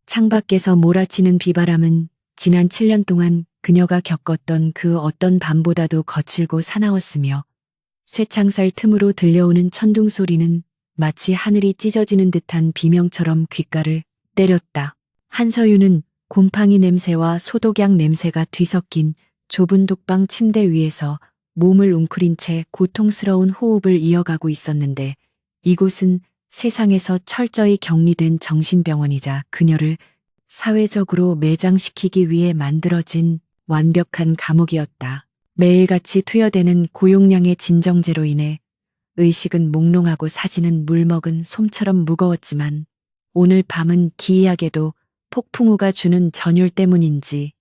창밖에서 몰아치는 비바람은 지난 7년 동안 그녀가 겪었던 그 어떤 밤보다도 거칠고 사나웠으며 쇠창살 틈으로 들려오는 천둥 소리는 마치 하늘이 찢어지는 듯한 비명처럼 귓가를 때렸다. 한서유는 곰팡이 냄새와 소독약 냄새가 뒤섞인 좁은 독방 침대 위에서 몸을 웅크린 채 고통스러운 호흡을 이어가고 있었는데 이곳은 세상에서 철저히 격리된 정신병원이자 그녀를 사회적으로 매장시키기 위해 만들어진 완벽한 감옥이었다. 매일같이 투여되는 고용량의 진정제로 인해 의식은 몽롱하고 사지는 물먹은 솜처럼 무거웠지만 오늘 밤은 기이하게도 폭풍우가 주는 전율 때문인지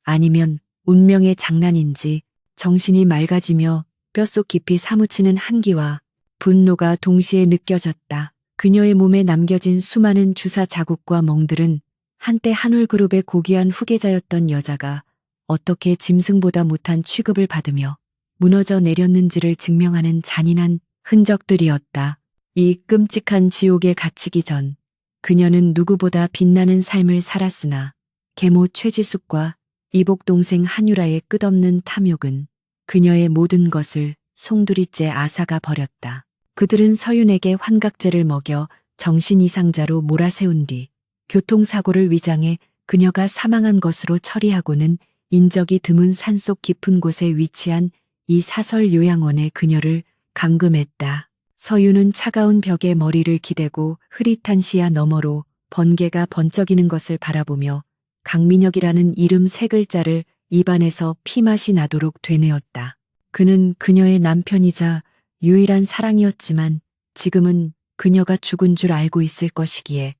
아니면 운명의 장난인지 정신이 맑아지며 뼛속 깊이 사무치는 한기와 분노가 동시에 느껴졌다. 그녀의 몸에 남겨진 수많은 주사 자국과 멍들은 한때 한올그룹의 고귀한 후계자였던 여자가 어떻게 짐승보다 못한 취급을 받으며 무너져 내렸는지를 증명하는 잔인한 흔적들이었다. 이 끔찍한 지옥에 갇히기 전 그녀는 누구보다 빛나는 삶을 살았으나 계모 최지숙과 이복 동생 한유라의 끝없는 탐욕은 그녀의 모든 것을 송두리째 앗아가 버렸다. 그들은 서윤에게 환각제를 먹여 정신 이상자로 몰아세운 뒤 교통사고를 위장해 그녀가 사망한 것으로 처리하고는 인적이 드문 산속 깊은 곳에 위치한 이 사설 요양원에 그녀를 감금했다. 서윤은 차가운 벽에 머리를 기대고 흐릿한 시야 너머로 번개가 번쩍이는 것을 바라보며 강민혁이라는 이름 세 글자를 입안에서 피맛이 나도록 되뇌었다. 그는 그녀의 남편이자 유일한 사랑이었지만 지금은 그녀가 죽은 줄 알고 있을 것이기에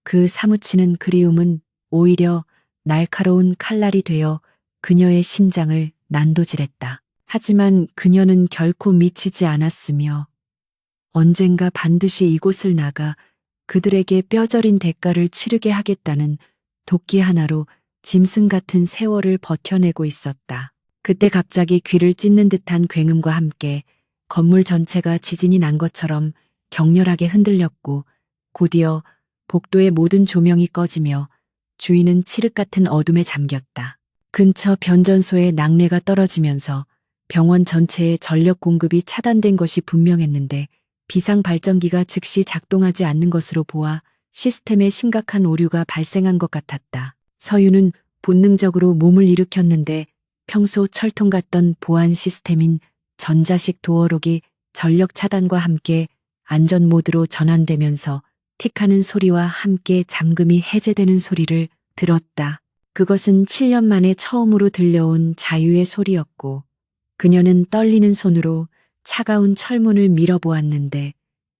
그 사무치는 그리움은 오히려 날카로운 칼날이 되어 그녀의 심장을 난도질했다. 하지만 그녀는 결코 미치지 않았으며 언젠가 반드시 이곳을 나가 그들에게 뼈저린 대가를 치르게 하겠다는 도끼 하나로 짐승 같은 세월을 버텨내고 있었다. 그때 갑자기 귀를 찢는 듯한 굉음과 함께 건물 전체가 지진이 난 것처럼 격렬하게 흔들렸고 곧이어 복도의 모든 조명이 꺼지며 주위는 칠흑 같은 어둠에 잠겼다. 근처 변전소에 낙뢰가 떨어지면서 병원 전체의 전력 공급이 차단된 것이 분명했는데 비상 발전기가 즉시 작동하지 않는 것으로 보아 시스템에 심각한 오류가 발생한 것 같았다. 서윤은 본능적으로 몸을 일으켰는데 평소 철통 같던 보안 시스템인 전자식 도어록이 전력 차단과 함께 안전 모드로 전환되면서 틱하는 소리와 함께 잠금이 해제되는 소리를 들었다. 그것은 7년 만에 처음으로 들려온 자유의 소리였고 그녀는 떨리는 손으로 차가운 철문을 밀어보았는데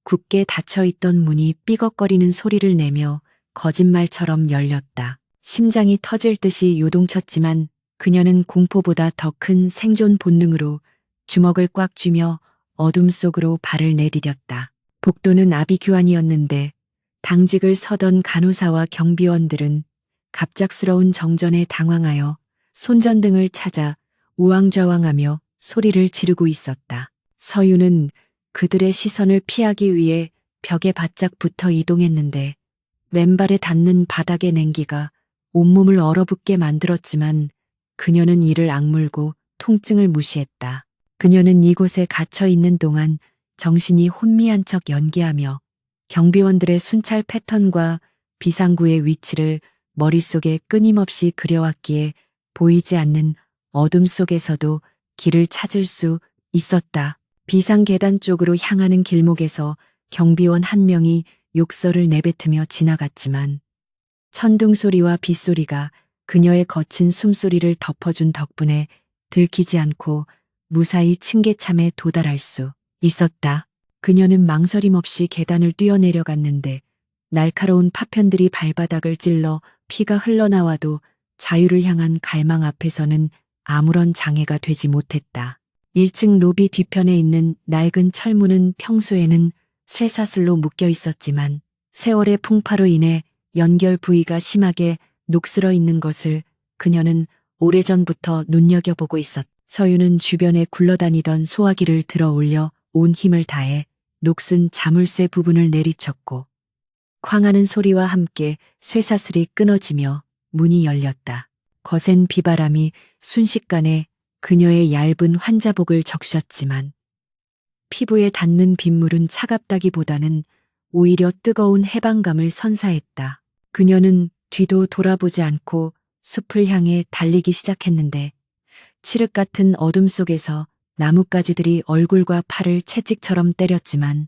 굳게 닫혀있던 문이 삐걱거리는 소리를 내며 거짓말처럼 열렸다. 심장이 터질 듯이 요동쳤지만 그녀는 공포보다 더 큰 생존 본능으로 주먹을 꽉 쥐며 어둠 속으로 발을 내디뎠다. 복도는 아비규환이었는데 당직을 서던 간호사와 경비원들은 갑작스러운 정전에 당황하여 손전등을 찾아 우왕좌왕하며 소리를 지르고 있었다. 서윤은 그들의 시선을 피하기 위해 벽에 바짝 붙어 이동했는데 왼발에 닿는 바닥의 냉기가 온몸을 얼어붙게 만들었지만 그녀는 이를 악물고 통증을 무시했다. 그녀는 이곳에 갇혀 있는 동안 정신이 혼미한 척 연기하며 경비원들의 순찰 패턴과 비상구의 위치를 머릿속에 끊임없이 그려왔기에 보이지 않는 어둠 속에서도 길을 찾을 수 있었다. 비상계단 쪽으로 향하는 길목에서 경비원 한 명이 욕설을 내뱉으며 지나갔지만 천둥 소리와 빗소리가 그녀의 거친 숨소리를 덮어준 덕분에 들키지 않고 무사히 층계참에 도달할 수 있었다. 그녀는 망설임 없이 계단을 뛰어내려갔는데 날카로운 파편들이 발바닥을 찔러 피가 흘러나와도 자유를 향한 갈망 앞에서는 아무런 장애가 되지 못했다. 1층 로비 뒤편에 있는 낡은 철문은 평소에는 쇠사슬로 묶여 있었지만 세월의 풍파로 인해 연결 부위가 심하게 녹슬어 있는 것을 그녀는 오래전부터 눈여겨보고 있었다. 서윤은 주변에 굴러다니던 소화기를 들어 올려 온 힘을 다해 녹슨 자물쇠 부분을 내리쳤고 쾅하는 소리와 함께 쇠사슬이 끊어지며 문이 열렸다. 거센 비바람이 순식간에 그녀의 얇은 환자복을 적셨지만 피부에 닿는 빗물은 차갑다기보다는 오히려 뜨거운 해방감을 선사했다. 그녀는 뒤도 돌아보지 않고 숲을 향해 달리기 시작했는데 칠흑 같은 어둠 속에서 나뭇가지들이 얼굴과 팔을 채찍처럼 때렸지만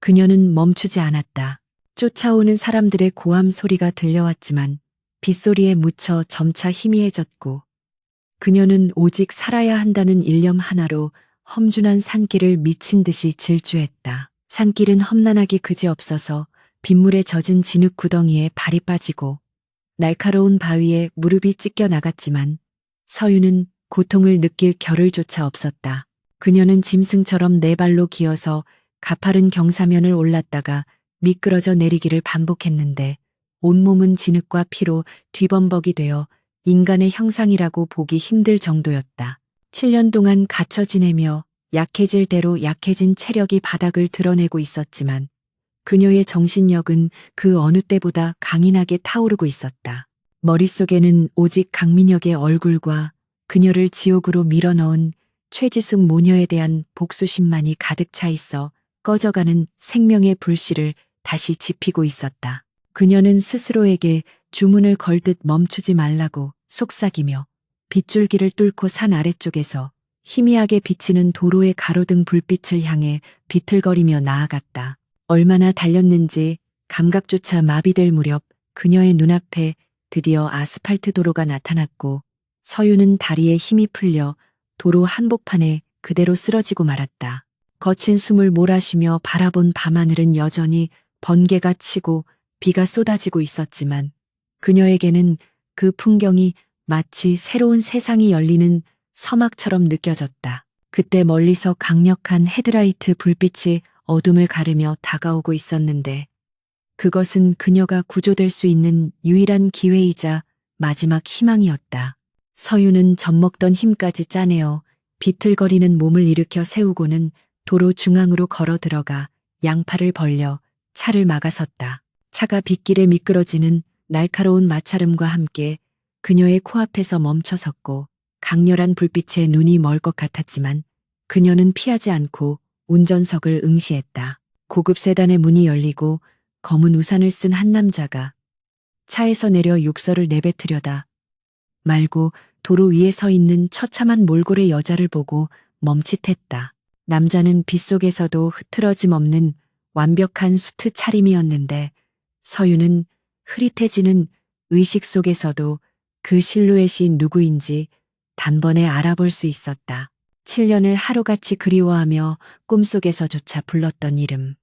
그녀는 멈추지 않았다. 쫓아오는 사람들의 고함 소리가 들려왔지만 빗소리에 묻혀 점차 희미해졌고 그녀는 오직 살아야 한다는 일념 하나로 험준한 산길을 미친 듯이 질주했다. 산길은 험난하기 그지없어서 빗물에 젖은 진흙 구덩이에 발이 빠지고 날카로운 바위에 무릎이 찢겨 나갔지만 서유는 고통을 느낄 겨를조차 없었다. 그녀는 짐승처럼 네 발로 기어서 가파른 경사면을 올랐다가 미끄러져 내리기를 반복했는데 온몸은 진흙과 피로 뒤범벅이 되어 인간의 형상이라고 보기 힘들 정도였다. 7년 동안 갇혀 지내며 약해질 대로 약해진 체력이 바닥을 드러내고 있었지만 그녀의 정신력은 그 어느 때보다 강인하게 타오르고 있었다. 머릿속에는 오직 강민혁의 얼굴과 그녀를 지옥으로 밀어넣은 최지숙 모녀에 대한 복수심만이 가득 차 있어 꺼져가는 생명의 불씨를 다시 지피고 있었다. 그녀는 스스로에게 주문을 걸듯 멈추지 말라고 속삭이며 빗줄기를 뚫고 산 아래쪽에서 희미하게 비치는 도로의 가로등 불빛을 향해 비틀거리며 나아갔다. 얼마나 달렸는지 감각조차 마비될 무렵 그녀의 눈앞에 드디어 아스팔트 도로가 나타났고 서유는 다리에 힘이 풀려 도로 한복판에 그대로 쓰러지고 말았다. 거친 숨을 몰아쉬며 바라본 밤하늘은 여전히 번개가 치고 비가 쏟아지고 있었지만 그녀에게는 그 풍경이 마치 새로운 세상이 열리는 서막처럼 느껴졌다. 그때 멀리서 강력한 헤드라이트 불빛이 어둠을 가르며 다가오고 있었는데 그것은 그녀가 구조될 수 있는 유일한 기회이자 마지막 희망이었다. 서유는 젖먹던 힘까지 짜내어 비틀거리는 몸을 일으켜 세우고는 도로 중앙으로 걸어 들어가 양팔을 벌려 차를 막아섰다. 차가 빗길에 미끄러지는 날카로운 마찰음과 함께 그녀의 코앞에서 멈춰섰고 강렬한 불빛에 눈이 멀 것 같았지만 그녀는 피하지 않고 운전석을 응시했다. 고급 세단의 문이 열리고 검은 우산을 쓴 한 남자가 차에서 내려 욕설을 내뱉으려다 말고 도로 위에 서 있는 처참한 몰골의 여자를 보고 멈칫했다. 남자는 빗속에서도 흐트러짐 없는 완벽한 수트 차림이었는데 서유는 흐릿해지는 의식 속에서도 그 실루엣이 누구인지 단번에 알아볼 수 있었다. 7년을 하루같이 그리워하며 꿈속에서조차 불렀던 이름.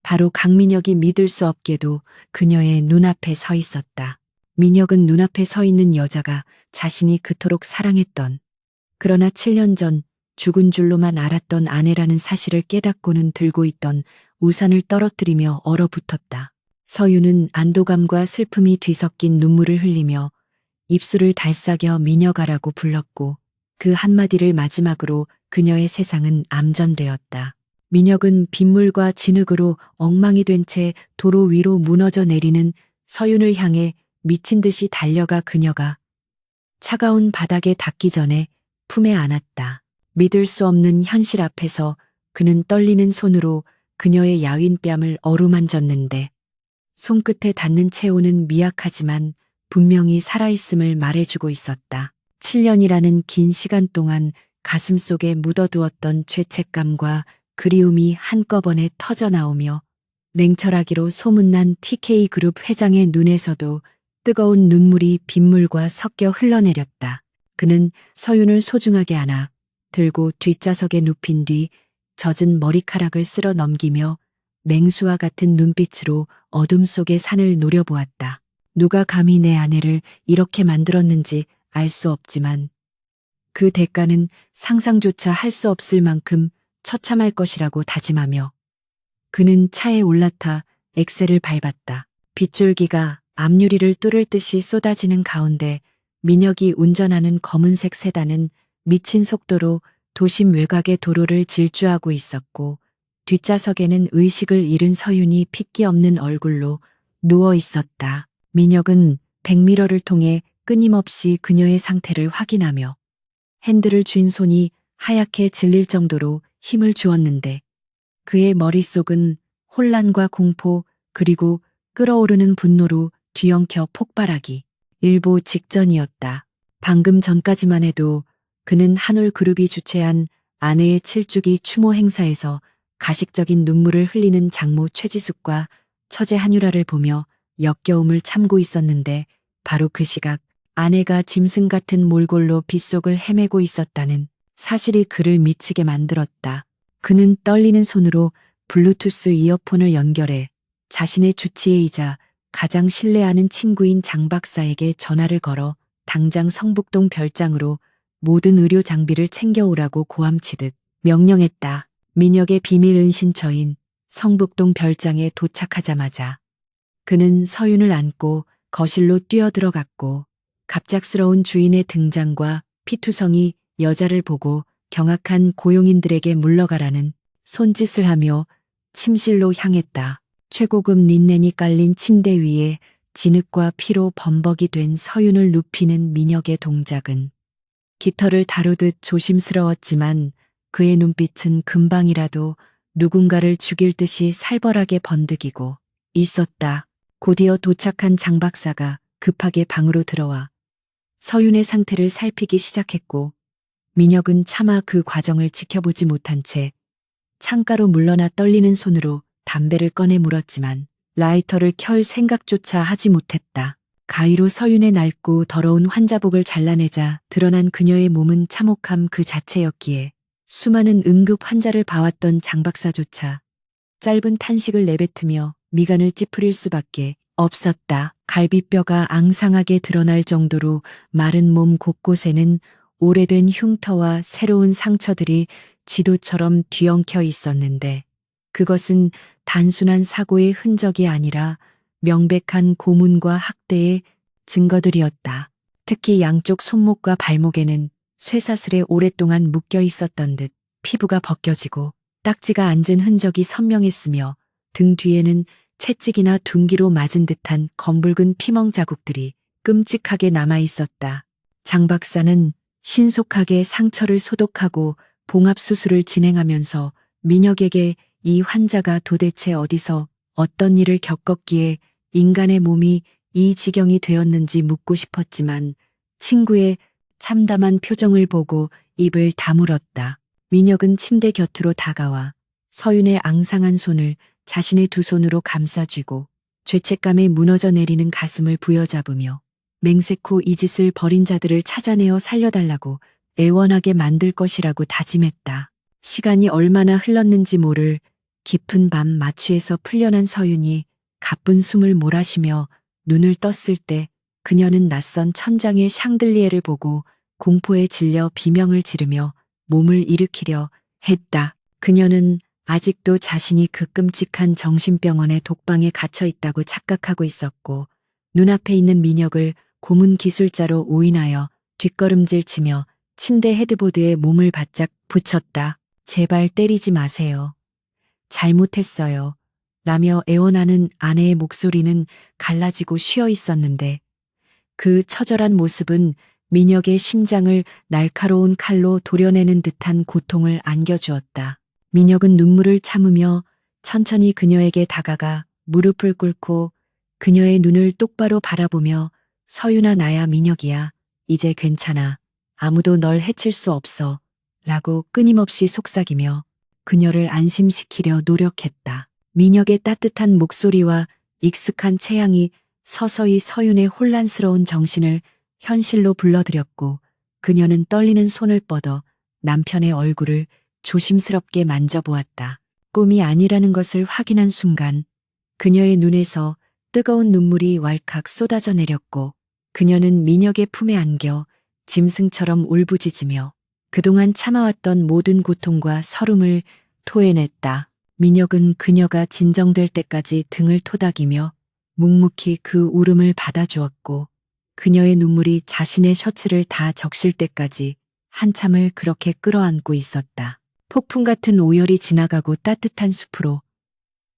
바로 강민혁이 믿을 수 없게도 그녀의 눈앞에 서 있었다. 민혁은 눈앞에 서 있는 여자가 자신이 그토록 사랑했던 그러나 7년 전 죽은 줄로만 알았던 아내라는 사실을 깨닫고는 들고 있던 우산을 떨어뜨리며 얼어붙었다. 서유는 안도감과 슬픔이 뒤섞인 눈물을 흘리며 입술을 달싹여 민혁아라고 불렀고 그 한마디를 마지막으로 그녀의 세상은 암전되었다. 민혁은 빗물과 진흙으로 엉망이 된 채 도로 위로 무너져 내리는 서윤을 향해 미친 듯이 달려가 그녀가 차가운 바닥에 닿기 전에 품에 안았다. 믿을 수 없는 현실 앞에서 그는 떨리는 손으로 그녀의 야윈 뺨을 어루만졌는데 손끝에 닿는 체온은 미약하지만 분명히 살아있음을 말해주고 있었다. 7년이라는 긴 시간 동안 가슴 속에 묻어두었던 죄책감과 그리움이 한꺼번에 터져나오며 냉철하기로 소문난 TK그룹 회장의 눈에서도 뜨거운 눈물이 빗물과 섞여 흘러내렸다. 그는 서윤을 소중하게 안아 들고 뒷좌석에 눕힌 뒤 젖은 머리카락을 쓸어 넘기며 맹수와 같은 눈빛으로 어둠 속의 산을 노려보았다. 누가 감히 내 아내를 이렇게 만들었는지 알 수 없지만 그 대가는 상상조차 할 수 없을 만큼 처참할 것이라고 다짐하며 그는 차에 올라타 엑셀을 밟았다. 빗줄기가 앞유리를 뚫을 듯이 쏟아지는 가운데 민혁이 운전하는 검은색 세단은 미친 속도로 도심 외곽의 도로를 질주하고 있었고 뒷좌석에는 의식을 잃은 서윤이 핏기 없는 얼굴로 누워 있었다. 민혁은 백미러를 통해 끊임없이 그녀의 상태를 확인하며 핸들을 쥔 손이 하얗게 질릴 정도로 힘을 주었는데 그의 머릿속은 혼란과 공포 그리고 끓어오르는 분노로 뒤엉켜 폭발하기 일보 직전이었다. 방금 전까지만 해도 그는 한올 그룹이 주최한 아내의 7주기 추모 행사에서 가식적인 눈물을 흘리는 장모 최지숙과 처제 한유라를 보며 역겨움을 참고 있었는데 바로 그 시각 아내가 짐승 같은 몰골로 빗속을 헤매고 있었다는 사실이 그를 미치게 만들었다. 그는 떨리는 손으로 블루투스 이어폰을 연결해 자신의 주치의이자 가장 신뢰하는 친구인 장 박사에게 전화를 걸어 당장 성북동 별장으로 모든 의료 장비를 챙겨오라고 고함치듯 명령했다. 민혁의 비밀 은신처인 성북동 별장에 도착하자마자 그는 서윤을 안고 거실로 뛰어들어갔고 갑작스러운 주인의 등장과 피투성이 여자를 보고 경악한 고용인들에게 물러가라는 손짓을 하며 침실로 향했다. 최고급 린넨이 깔린 침대 위에 진흙과 피로 범벅이 된 서윤을 눕히는 민혁의 동작은 깃털을 다루듯 조심스러웠지만 그의 눈빛은 금방이라도 누군가를 죽일 듯이 살벌하게 번득이고 있었다. 곧이어 도착한 장 박사가 급하게 방으로 들어와 서윤의 상태를 살피기 시작했고 민혁은 차마 그 과정을 지켜보지 못한 채 창가로 물러나 떨리는 손으로 담배를 꺼내 물었지만 라이터를 켤 생각조차 하지 못했다. 가위로 서윤의 낡고 더러운 환자복을 잘라내자 드러난 그녀의 몸은 참혹함 그 자체였기에 수많은 응급 환자를 봐왔던 장 박사조차 짧은 탄식을 내뱉으며 미간을 찌푸릴 수밖에 없었다. 갈비뼈가 앙상하게 드러날 정도로 마른 몸 곳곳에는 오래된 흉터와 새로운 상처들이 지도처럼 뒤엉켜 있었는데 그것은 단순한 사고의 흔적이 아니라 명백한 고문과 학대의 증거들이었다. 특히 양쪽 손목과 발목에는 쇠사슬에 오랫동안 묶여 있었던 듯 피부가 벗겨지고 딱지가 앉은 흔적이 선명했으며 등 뒤에는 채찍이나 둔기로 맞은 듯한 검붉은 피멍 자국들이 끔찍하게 남아 있었다. 장 박사는 신속하게 상처를 소독하고 봉합수술을 진행하면서 민혁에게 이 환자가 도대체 어디서 어떤 일을 겪었기에 인간의 몸이 이 지경이 되었는지 묻고 싶었지만 친구의 참담한 표정을 보고 입을 다물었다. 민혁은 침대 곁으로 다가와 서윤의 앙상한 손을 자신의 두 손으로 감싸쥐고 죄책감에 무너져 내리는 가슴을 부여잡으며 맹세코 이 짓을 벌인 자들을 찾아내어 살려달라고 애원하게 만들 것이라고 다짐했다. 시간이 얼마나 흘렀는지 모를 깊은 밤 마취에서 풀려난 서윤이 가쁜 숨을 몰아쉬며 눈을 떴을 때 그녀는 낯선 천장의 샹들리에를 보고 공포에 질려 비명을 지르며 몸을 일으키려 했다. 그녀는 아직도 자신이 그 끔찍한 정신병원의 독방에 갇혀 있다고 착각하고 있었고 눈앞에 있는 민혁을 고문 기술자로 오인하여 뒷걸음질 치며 침대 헤드보드에 몸을 바짝 붙였다. 제발 때리지 마세요. 잘못했어요. 라며 애원하는 아내의 목소리는 갈라지고 쉬어 있었는데 그 처절한 모습은 민혁의 심장을 날카로운 칼로 도려내는 듯한 고통을 안겨주었다. 민혁은 눈물을 참으며 천천히 그녀에게 다가가 무릎을 꿇고 그녀의 눈을 똑바로 바라보며 서윤아 나야 민혁이야. 이제 괜찮아. 아무도 널 해칠 수 없어. 라고 끊임없이 속삭이며 그녀를 안심시키려 노력했다. 민혁의 따뜻한 목소리와 익숙한 체향이 서서히 서윤의 혼란스러운 정신을 현실로 불러들였고 그녀는 떨리는 손을 뻗어 남편의 얼굴을 조심스럽게 만져보았다. 꿈이 아니라는 것을 확인한 순간 그녀의 눈에서 뜨거운 눈물이 왈칵 쏟아져 내렸고 그녀는 민혁의 품에 안겨 짐승처럼 울부짖으며 그동안 참아왔던 모든 고통과 서름을 토해냈다. 민혁은 그녀가 진정될 때까지 등을 토닥이며 묵묵히 그 울음을 받아주었고 그녀의 눈물이 자신의 셔츠를 다 적실 때까지 한참을 그렇게 끌어안고 있었다. 폭풍 같은 오열이 지나가고 따뜻한 숲으로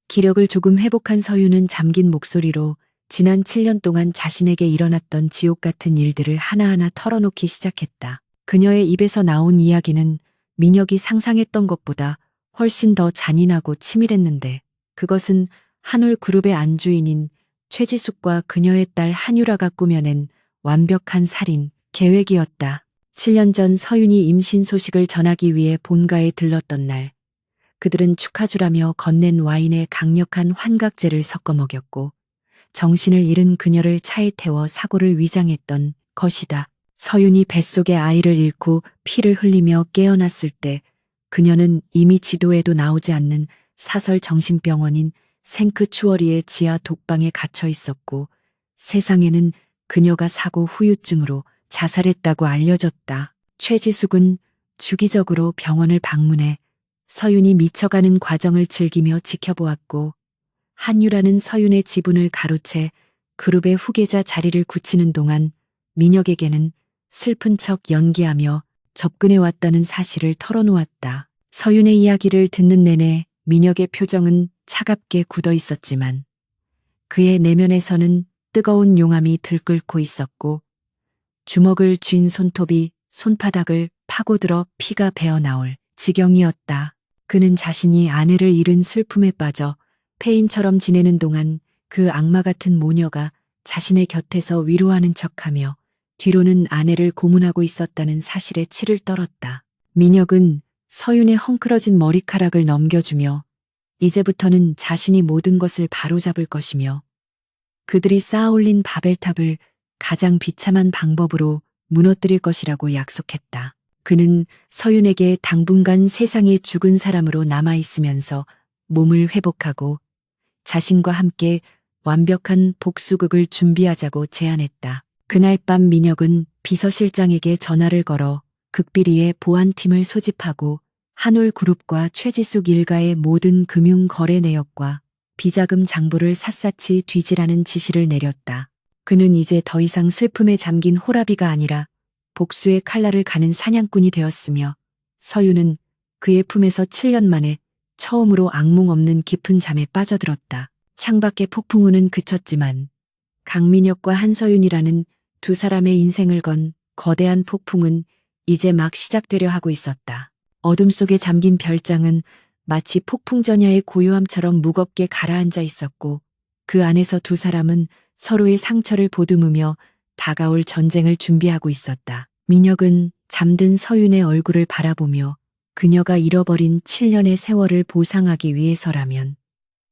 기력을 조금 회복한 서윤은 잠긴 목소리로 지난 7년 동안 자신에게 일어났던 지옥 같은 일들을 하나하나 털어놓기 시작했다. 그녀의 입에서 나온 이야기는 민혁이 상상했던 것보다 훨씬 더 잔인하고 치밀했는데 그것은 한올그룹의 안주인인 최지숙과 그녀의 딸 한유라가 꾸며낸 완벽한 살인 계획이었다. 7년 전 서윤이 임신 소식을 전하기 위해 본가에 들렀던 날, 그들은 축하주라며 건넨 와인에 강력한 환각제를 섞어 먹였고 정신을 잃은 그녀를 차에 태워 사고를 위장했던 것이다. 서윤이 뱃속의 아이를 잃고 피를 흘리며 깨어났을 때 그녀는 이미 지도에도 나오지 않는 사설 정신병원인 생크추어리의 지하 독방에 갇혀 있었고 세상에는 그녀가 사고 후유증으로 자살했다고 알려졌다. 최지숙은 주기적으로 병원을 방문해 서윤이 미쳐가는 과정을 즐기며 지켜보았고 한유라는 서윤의 지분을 가로채 그룹의 후계자 자리를 굳히는 동안 민혁에게는 슬픈 척 연기하며 접근해왔다는 사실을 털어놓았다. 서윤의 이야기를 듣는 내내 민혁의 표정은 차갑게 굳어 있었지만 그의 내면에서는 뜨거운 용암이 들끓고 있었고 주먹을 쥔 손톱이 손바닥을 파고들어 피가 배어나올 지경이었다. 그는 자신이 아내를 잃은 슬픔에 빠져 폐인처럼 지내는 동안 그 악마 같은 모녀가 자신의 곁에서 위로하는 척하며 뒤로는 아내를 고문하고 있었다는 사실에 치를 떨었다. 민혁은 서윤의 헝클어진 머리카락을 넘겨주며 이제부터는 자신이 모든 것을 바로잡을 것이며 그들이 쌓아올린 바벨탑을 가장 비참한 방법으로 무너뜨릴 것이라고 약속했다. 그는 서윤에게 당분간 세상에 죽은 사람으로 남아있으면서 몸을 회복하고 자신과 함께 완벽한 복수극을 준비하자고 제안했다. 그날 밤 민혁은 비서실장에게 전화를 걸어 극비리의 보안팀을 소집하고 한올그룹과 최지숙 일가의 모든 금융거래 내역과 비자금 장부를 샅샅이 뒤지라는 지시를 내렸다. 그는 이제 더 이상 슬픔에 잠긴 호라비가 아니라 복수의 칼날을 가는 사냥꾼이 되었으며 서윤은 그의 품에서 7년 만에 처음으로 악몽 없는 깊은 잠에 빠져들었다. 창밖의 폭풍우는 그쳤지만 강민혁과 한서윤이라는 두 사람의 인생을 건 거대한 폭풍은 이제 막 시작되려 하고 있었다. 어둠 속에 잠긴 별장은 마치 폭풍 전야의 고요함처럼 무겁게 가라앉아 있었고 그 안에서 두 사람은 서로의 상처를 보듬으며 다가올 전쟁을 준비하고 있었다. 민혁은 잠든 서윤의 얼굴을 바라보며 그녀가 잃어버린 7년의 세월을 보상하기 위해서라면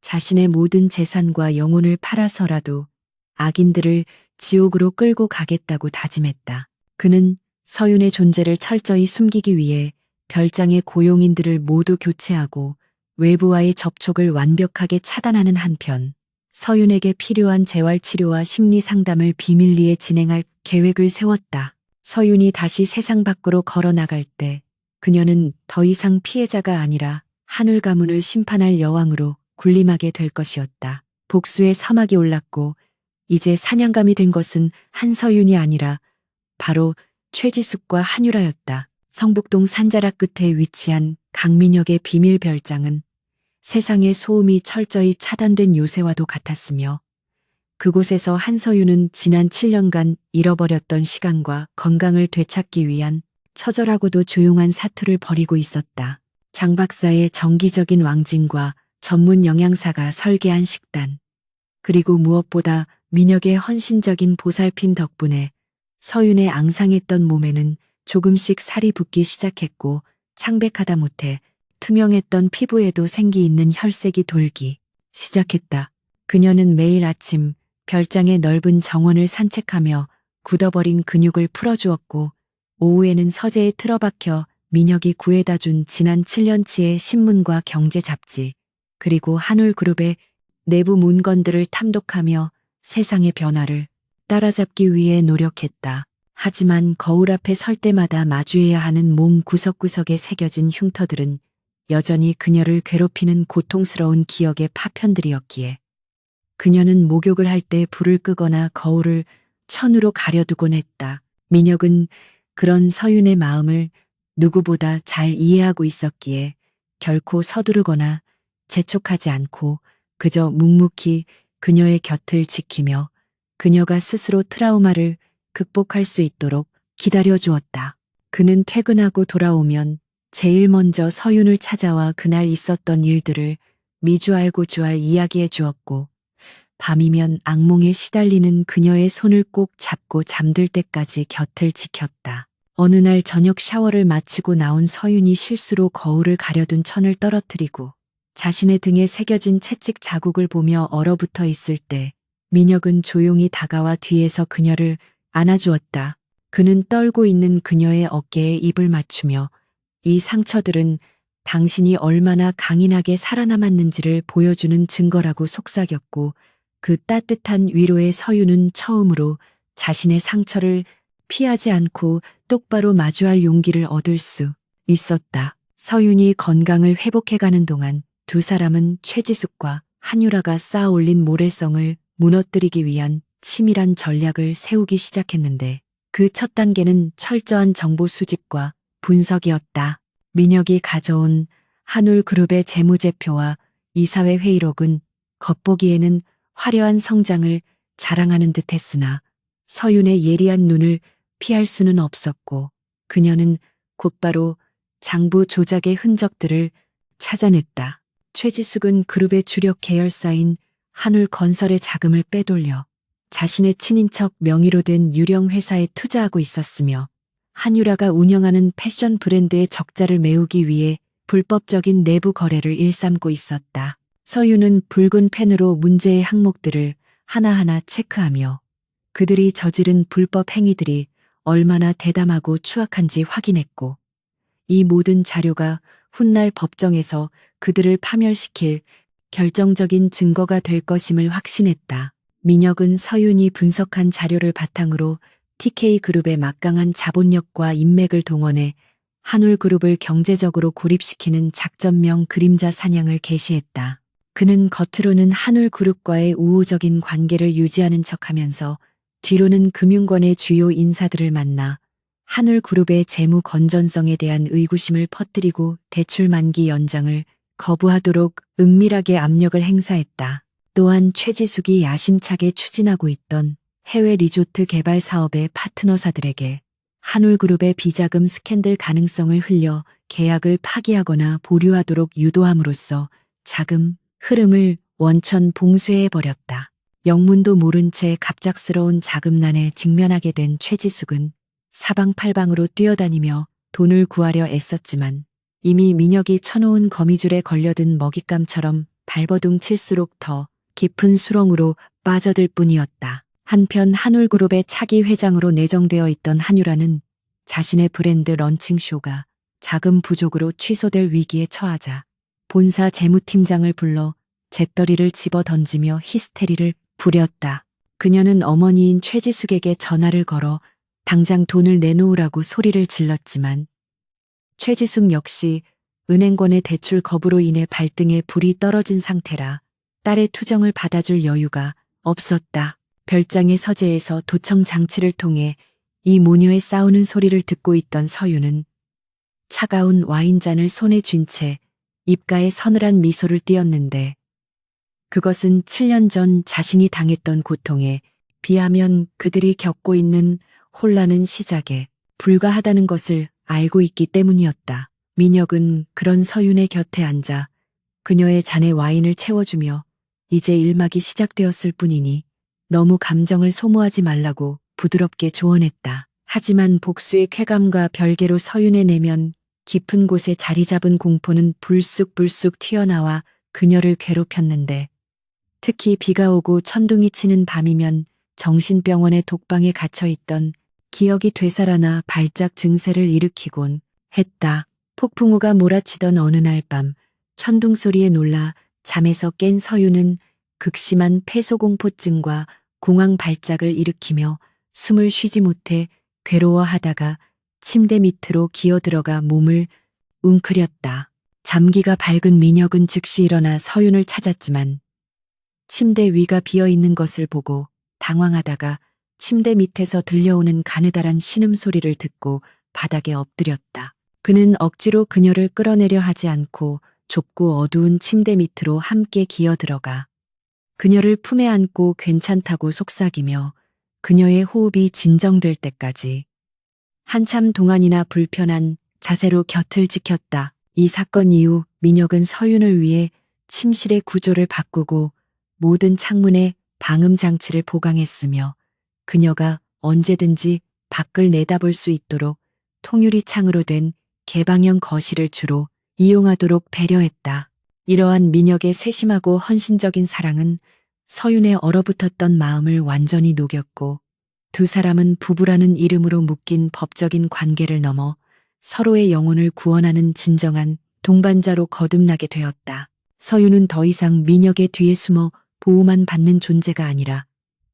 자신의 모든 재산과 영혼을 팔아서라도 악인들을 지옥으로 끌고 가겠다고 다짐했다. 그는 서윤의 존재를 철저히 숨기기 위해 별장의 고용인들을 모두 교체하고 외부와의 접촉을 완벽하게 차단하는 한편 서윤에게 필요한 재활치료와 심리상담을 비밀리에 진행할 계획을 세웠다. 서윤이 다시 세상 밖으로 걸어나갈 때 그녀는 더 이상 피해자가 아니라 하늘 가문을 심판할 여왕으로 군림하게 될 것이었다. 복수의 사막이 올랐고 이제 사냥감이 된 것은 한서윤이 아니라 바로 최지숙과 한유라였다. 성북동 산자락 끝에 위치한 강민혁의 비밀 별장은 세상의 소음이 철저히 차단된 요새와도 같았으며 그곳에서 한서윤은 지난 7년간 잃어버렸던 시간과 건강을 되찾기 위한 처절하고도 조용한 사투를 벌이고 있었다. 장 박사의 정기적인 왕진과 전문 영양사가 설계한 식단, 그리고 무엇보다 민혁의 헌신적인 보살핌 덕분에 서윤의 앙상했던 몸에는 조금씩 살이 붙기 시작했고 창백하다 못해 투명했던 피부에도 생기 있는 혈색이 돌기 시작했다. 그녀는 매일 아침 별장의 넓은 정원을 산책하며 굳어버린 근육을 풀어주었고 오후에는 서재에 틀어박혀 민혁이 구해다 준 지난 7년치의 신문과 경제 잡지 그리고 한올그룹의 내부 문건들을 탐독하며 세상의 변화를 따라잡기 위해 노력했다. 하지만 거울 앞에 설 때마다 마주해야 하는 몸 구석구석에 새겨진 흉터들은 여전히 그녀를 괴롭히는 고통스러운 기억의 파편들이었기에 그녀는 목욕을 할 때 불을 끄거나 거울을 천으로 가려두곤 했다. 민혁은 그런 서윤의 마음을 누구보다 잘 이해하고 있었기에 결코 서두르거나 재촉하지 않고 그저 묵묵히 그녀의 곁을 지키며 그녀가 스스로 트라우마를 극복할 수 있도록 기다려 주었다. 그는 퇴근하고 돌아오면 제일 먼저 서윤을 찾아와 그날 있었던 일들을 미주알고주알 이야기해 주었고, 밤이면 악몽에 시달리는 그녀의 손을 꼭 잡고 잠들 때까지 곁을 지켰다. 어느 날 저녁 샤워를 마치고 나온 서윤이 실수로 거울을 가려둔 천을 떨어뜨리고 자신의 등에 새겨진 채찍 자국을 보며 얼어붙어 있을 때 민혁은 조용히 다가와 뒤에서 그녀를 안아주었다. 그는 떨고 있는 그녀의 어깨에 입을 맞추며 이 상처들은 당신이 얼마나 강인하게 살아남았는지를 보여주는 증거라고 속삭였고, 그 따뜻한 위로에 서윤은 처음으로 자신의 상처를 피하지 않고 똑바로 마주할 용기를 얻을 수 있었다. 서윤이 건강을 회복해가는 동안 두 사람은 최지숙과 한유라가 쌓아올린 모래성을 무너뜨리기 위한 치밀한 전략을 세우기 시작했는데, 그 첫 단계는 철저한 정보 수집과 분석이었다. 민혁이 가져온 한울그룹의 재무제표와 이사회 회의록은 겉보기에는 화려한 성장을 자랑하는 듯했으나 서윤의 예리한 눈을 피할 수는 없었고, 그녀는 곧바로 장부 조작의 흔적들을 찾아냈다. 최지숙은 그룹의 주력 계열사인 한울건설의 자금을 빼돌려 자신의 친인척 명의로 된 유령 회사에 투자하고 있었으며, 한유라가 운영하는 패션 브랜드의 적자를 메우기 위해 불법적인 내부 거래를 일삼고 있었다. 서윤은 붉은 펜으로 문제의 항목들을 하나하나 체크하며 그들이 저지른 불법 행위들이 얼마나 대담하고 추악한지 확인했고, 이 모든 자료가 훗날 법정에서 그들을 파멸시킬 결정적인 증거가 될 것임을 확신했다. 민혁은 서윤이 분석한 자료를 바탕으로 TK그룹의 막강한 자본력과 인맥을 동원해 한울그룹을 경제적으로 고립시키는 작전명 그림자 사냥을 개시했다. 그는 겉으로는 한울그룹과의 우호적인 관계를 유지하는 척하면서 뒤로는 금융권의 주요 인사들을 만나 한울그룹의 재무 건전성에 대한 의구심을 퍼뜨리고 대출 만기 연장을 거부하도록 은밀하게 압력을 행사했다. 또한 최지숙이 야심차게 추진하고 있던 해외 리조트 개발 사업의 파트너사들에게 한울그룹의 비자금 스캔들 가능성을 흘려 계약을 파기하거나 보류하도록 유도함으로써 자금 흐름을 원천 봉쇄해버렸다. 영문도 모른 채 갑작스러운 자금난에 직면하게 된 최지숙은 사방팔방으로 뛰어다니며 돈을 구하려 애썼지만 이미 민혁이 쳐놓은 거미줄에 걸려든 먹잇감처럼 발버둥 칠수록 더 깊은 수렁으로 빠져들 뿐이었다. 한편 한울그룹의 차기 회장으로 내정되어 있던 한유라는 자신의 브랜드 런칭쇼가 자금 부족으로 취소될 위기에 처하자 본사 재무팀장을 불러 잿더리를 집어 던지며 히스테리를 부렸다. 그녀는 어머니인 최지숙에게 전화를 걸어 당장 돈을 내놓으라고 소리를 질렀지만 최지숙 역시 은행권의 대출 거부로 인해 발등에 불이 떨어진 상태라 딸의 투정을 받아줄 여유가 없었다. 별장의 서재에서 도청 장치를 통해 이 모녀의 싸우는 소리를 듣고 있던 서윤은 차가운 와인잔을 손에 쥔 채 입가에 서늘한 미소를 띄었는데, 그것은 7년 전 자신이 당했던 고통에 비하면 그들이 겪고 있는 혼란은 시작에 불과하다는 것을 알고 있기 때문이었다. 민혁은 그런 서윤의 곁에 앉아 그녀의 잔에 와인을 채워주며 이제 일막이 시작되었을 뿐이니 너무 감정을 소모하지 말라고 부드럽게 조언했다. 하지만 복수의 쾌감과 별개로 서윤의 내면 깊은 곳에 자리 잡은 공포는 불쑥불쑥 튀어나와 그녀를 괴롭혔는데, 특히 비가 오고 천둥이 치는 밤이면 정신병원의 독방에 갇혀있던 기억이 되살아나 발작 증세를 일으키곤 했다. 폭풍우가 몰아치던 어느 날 밤 천둥 소리에 놀라 잠에서 깬 서윤은 극심한 폐소공포증과 공황 발작을 일으키며 숨을 쉬지 못해 괴로워하다가 침대 밑으로 기어들어가 몸을 웅크렸다. 잠기가 밝은 민혁은 즉시 일어나 서윤을 찾았지만 침대 위가 비어있는 것을 보고 당황하다가 침대 밑에서 들려오는 가느다란 신음소리를 듣고 바닥에 엎드렸다. 그는 억지로 그녀를 끌어내려 하지 않고 좁고 어두운 침대 밑으로 함께 기어들어가 그녀를 품에 안고 괜찮다고 속삭이며 그녀의 호흡이 진정될 때까지 한참 동안이나 불편한 자세로 곁을 지켰다. 이 사건 이후 민혁은 서윤을 위해 침실의 구조를 바꾸고 모든 창문에 방음 장치를 보강했으며 그녀가 언제든지 밖을 내다볼 수 있도록 통유리 창으로 된 개방형 거실을 주로 이용하도록 배려했다. 이러한 민혁의 세심하고 헌신적인 사랑은 서윤의 얼어붙었던 마음을 완전히 녹였고 두 사람은 부부라는 이름으로 묶인 법적인 관계를 넘어 서로의 영혼을 구원하는 진정한 동반자로 거듭나게 되었다. 서윤은 더 이상 민혁의 뒤에 숨어 보호만 받는 존재가 아니라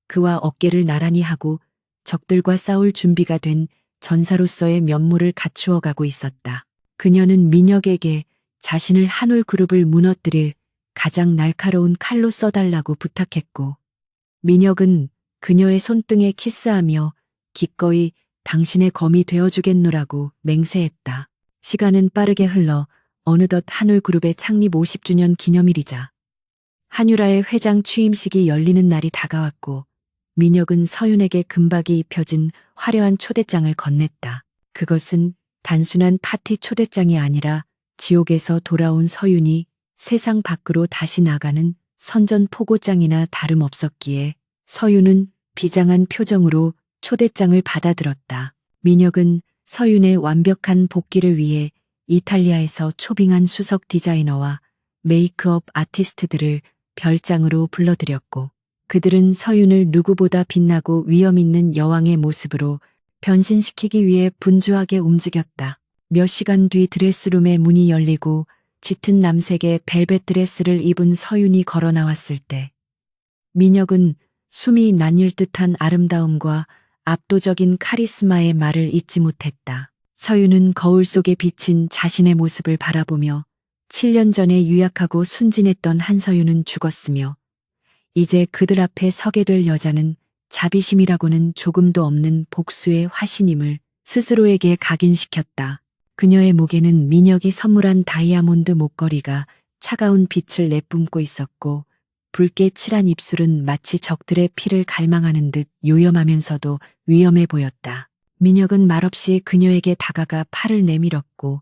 그와 어깨를 나란히 하고 적들과 싸울 준비가 된 전사로서의 면모를 갖추어 가고 있었다. 그녀는 민혁에게 자신을 한올그룹을 무너뜨릴 가장 날카로운 칼로 써달라고 부탁했고 민혁은 그녀의 손등에 키스하며 기꺼이 당신의 검이 되어주겠노라고 맹세했다. 시간은 빠르게 흘러 어느덧 한올그룹의 창립 50주년 기념일이자 한유라의 회장 취임식이 열리는 날이 다가왔고 민혁은 서윤에게 금박이 입혀진 화려한 초대장을 건넸다. 그것은 단순한 파티 초대장이 아니라 지옥에서 돌아온 서윤이 세상 밖으로 다시 나가는 선전포고장이나 다름없었기에 서윤은 비장한 표정으로 초대장을 받아들었다. 민혁은 서윤의 완벽한 복귀를 위해 이탈리아에서 초빙한 수석 디자이너와 메이크업 아티스트들을 별장으로 불러들였고 그들은 서윤을 누구보다 빛나고 위험 있는 여왕의 모습으로 변신시키기 위해 분주하게 움직였다. 몇 시간 뒤 드레스룸의 문이 열리고 짙은 남색의 벨벳 드레스를 입은 서윤이 걸어 나왔을 때 민혁은 숨이 나뉠 듯한 아름다움과 압도적인 카리스마의 말을 잊지 못했다. 서윤은 거울 속에 비친 자신의 모습을 바라보며 7년 전에 유약하고 순진했던 한서윤은 죽었으며 이제 그들 앞에 서게 될 여자는 자비심이라고는 조금도 없는 복수의 화신임을 스스로에게 각인시켰다. 그녀의 목에는 민혁이 선물한 다이아몬드 목걸이가 차가운 빛을 내뿜고 있었고 붉게 칠한 입술은 마치 적들의 피를 갈망하는 듯 요염하면서도 위험해 보였다. 민혁은 말없이 그녀에게 다가가 팔을 내밀었고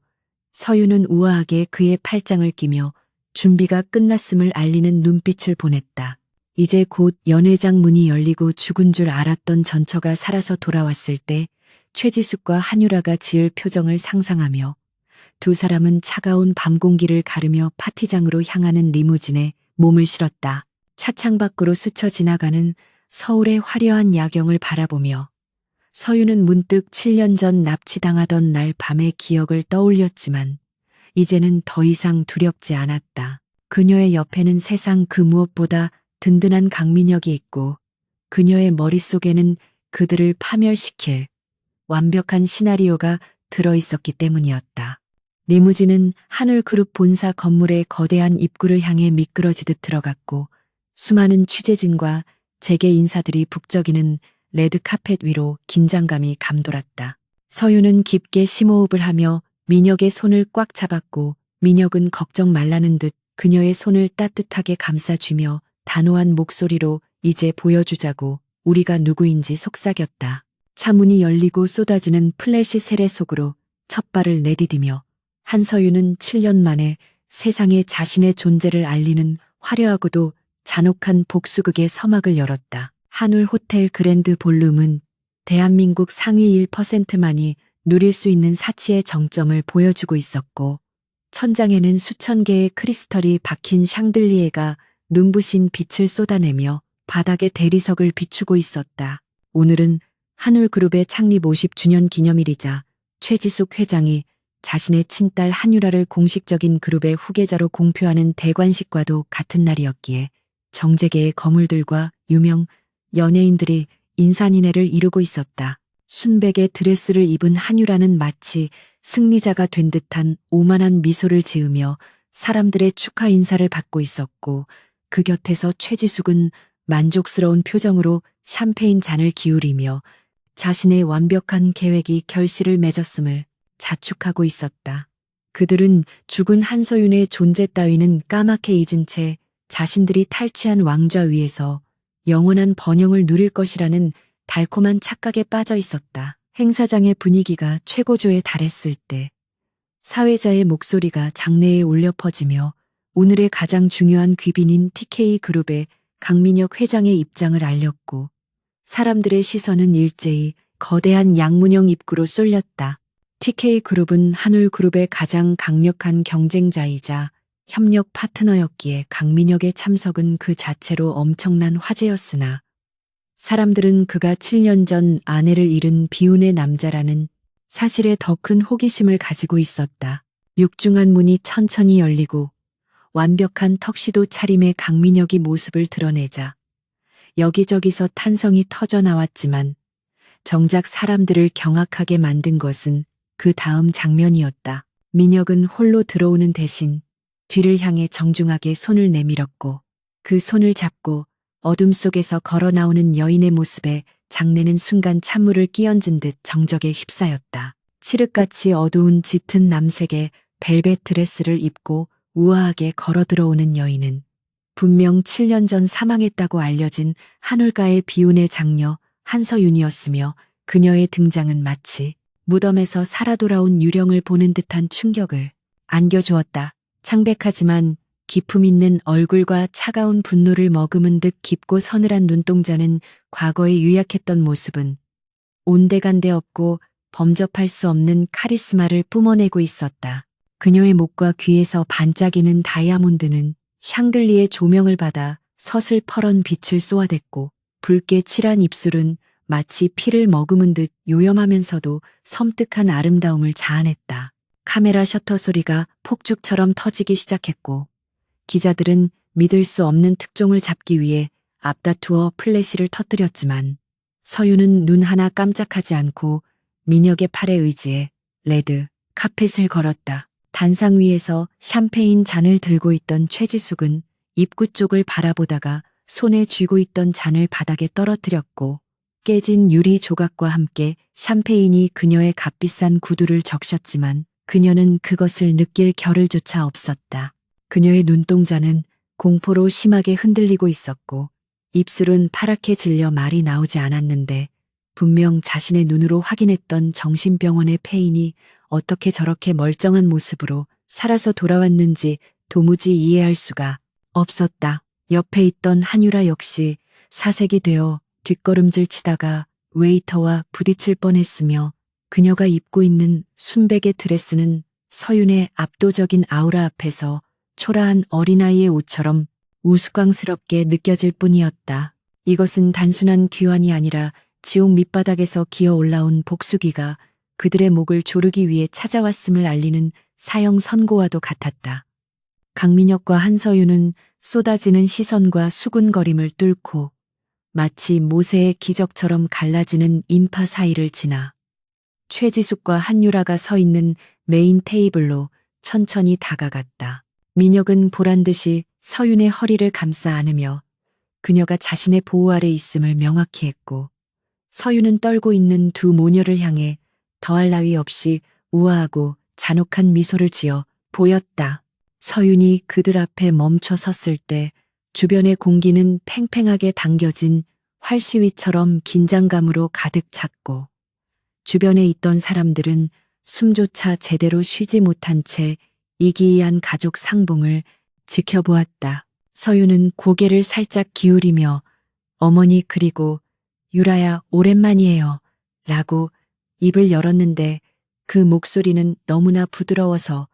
서윤은 우아하게 그의 팔짱을 끼며 준비가 끝났음을 알리는 눈빛을 보냈다. 이제 곧 연회장 문이 열리고 죽은 줄 알았던 전처가 살아서 돌아왔을 때 최지숙과 한유라가 지을 표정을 상상하며 두 사람은 차가운 밤 공기를 가르며 파티장으로 향하는 리무진에 몸을 실었다. 차창 밖으로 스쳐 지나가는 서울의 화려한 야경을 바라보며 서윤은 문득 7년 전 납치당하던 날 밤의 기억을 떠올렸지만 이제는 더 이상 두렵지 않았다. 그녀의 옆에는 세상 그 무엇보다 든든한 강민혁이 있고 그녀의 머릿속에는 그들을 파멸시킬 완벽한 시나리오가 들어있었기 때문이었다. 리무진은 한올그룹 본사 건물의 거대한 입구를 향해 미끄러지듯 들어갔고 수많은 취재진과 재계 인사들이 북적이는 레드카펫 위로 긴장감이 감돌았다. 서윤은 깊게 심호흡을 하며 민혁의 손을 꽉 잡았고 민혁은 걱정 말라는 듯 그녀의 손을 따뜻하게 감싸주며 단호한 목소리로 이제 보여주자고 우리가 누구인지 속삭였다. 차문이 열리고 쏟아지는 플래시 세례 속으로 첫 발을 내디디며 한서윤은 7년 만에 세상에 자신의 존재를 알리는 화려하고도 잔혹한 복수극의 서막을 열었다. 한울 호텔 그랜드 볼룸은 대한민국 상위 1%만이 누릴 수 있는 사치의 정점을 보여주고 있었고 천장에는 수천 개의 크리스털이 박힌 샹들리에가 눈부신 빛을 쏟아내며 바닥의 대리석을 비추고 있었다. 오늘은 한울그룹의 창립 50주년 기념일이자 최지숙 회장이 자신의 친딸 한유라를 공식적인 그룹의 후계자로 공표하는 대관식과도 같은 날이었기에 정재계의 거물들과 유명 연예인들이 인산인해를 이루고 있었다. 순백의 드레스를 입은 한유라는 마치 승리자가 된 듯한 오만한 미소를 지으며 사람들의 축하 인사를 받고 있었고 그 곁에서 최지숙은 만족스러운 표정으로 샴페인 잔을 기울이며 자신의 완벽한 계획이 결실을 맺었음을 자축하고 있었다. 그들은 죽은 한서윤의 존재 따위는 까맣게 잊은 채 자신들이 탈취한 왕좌 위에서 영원한 번영을 누릴 것이라는 달콤한 착각에 빠져 있었다. 행사장의 분위기가 최고조에 달했을 때 사회자의 목소리가 장내에 울려 퍼지며 오늘의 가장 중요한 귀빈인 TK그룹의 강민혁 회장의 입장을 알렸고 사람들의 시선은 일제히 거대한 양문형 입구로 쏠렸다. TK그룹은 한울그룹의 가장 강력한 경쟁자이자 협력 파트너였기에 강민혁의 참석은 그 자체로 엄청난 화제였으나 사람들은 그가 7년 전 아내를 잃은 비운의 남자라는 사실에 더 큰 호기심을 가지고 있었다. 육중한 문이 천천히 열리고 완벽한 턱시도 차림의 강민혁이 모습을 드러내자 여기저기서 탄성이 터져 나왔지만 정작 사람들을 경악하게 만든 것은 그 다음 장면이었다. 민혁은 홀로 들어오는 대신 뒤를 향해 정중하게 손을 내밀었고 그 손을 잡고 어둠 속에서 걸어 나오는 여인의 모습에 장내는 순간 찬물을 끼얹은 듯 정적에 휩싸였다. 칠흑같이 어두운 짙은 남색의 벨벳 드레스를 입고 우아하게 걸어 들어오는 여인은 분명 7년 전 사망했다고 알려진 한울가의 비운의 장녀 한서윤이었으며 그녀의 등장은 마치 무덤에서 살아 돌아온 유령을 보는 듯한 충격을 안겨주었다. 창백하지만 기품 있는 얼굴과 차가운 분노를 머금은 듯 깊고 서늘한 눈동자는 과거에 유약했던 모습은 온데간데 없고 범접할 수 없는 카리스마를 뿜어내고 있었다. 그녀의 목과 귀에서 반짝이는 다이아몬드는 샹들리의 조명을 받아 서슬퍼런 빛을 쏘아댔고 붉게 칠한 입술은 마치 피를 머금은 듯 요염하면서도 섬뜩한 아름다움을 자아냈다. 카메라 셔터 소리가 폭죽처럼 터지기 시작했고 기자들은 믿을 수 없는 특종을 잡기 위해 앞다투어 플래시를 터뜨렸지만 서윤은 눈 하나 깜짝하지 않고 민혁의 팔에 의지해 레드 카펫을 걸었다. 단상 위에서 샴페인 잔을 들고 있던 최지숙은 입구 쪽을 바라보다가 손에 쥐고 있던 잔을 바닥에 떨어뜨렸고 깨진 유리 조각과 함께 샴페인이 그녀의 값비싼 구두를 적셨지만 그녀는 그것을 느낄 겨를조차 없었다. 그녀의 눈동자는 공포로 심하게 흔들리고 있었고 입술은 파랗게 질려 말이 나오지 않았는데 분명 자신의 눈으로 확인했던 정신병원의 폐인이 어떻게 저렇게 멀쩡한 모습으로 살아서 돌아왔는지 도무지 이해할 수가 없었다. 옆에 있던 한유라 역시 사색이 되어 뒷걸음질 치다가 웨이터와 부딪힐 뻔했으며 그녀가 입고 있는 순백의 드레스는 서윤의 압도적인 아우라 앞에서 초라한 어린아이의 옷처럼 우스꽝스럽게 느껴질 뿐이었다. 이것은 단순한 귀환이 아니라 지옥 밑바닥에서 기어 올라온 복수기가 그들의 목을 조르기 위해 찾아왔음을 알리는 사형 선고와도 같았다. 강민혁과 한서윤은 쏟아지는 시선과 수군거림을 뚫고 마치 모세의 기적처럼 갈라지는 인파 사이를 지나 최지숙과 한유라가 서 있는 메인 테이블로 천천히 다가갔다. 민혁은 보란듯이 서윤의 허리를 감싸 안으며 그녀가 자신의 보호 아래 있음을 명확히 했고 서윤은 떨고 있는 두 모녀를 향해 더할 나위 없이 우아하고 잔혹한 미소를 지어 보였다. 서윤이 그들 앞에 멈춰 섰을 때 주변의 공기는 팽팽하게 당겨진 활시위처럼 긴장감으로 가득 찼고 주변에 있던 사람들은 숨조차 제대로 쉬지 못한 채 이기이한 가족 상봉을 지켜보았다. 서윤은 고개를 살짝 기울이며 어머니 그리고 유라야 오랜만이에요 라고 입을 열었는데 그 목소리는 너무나 부드러워서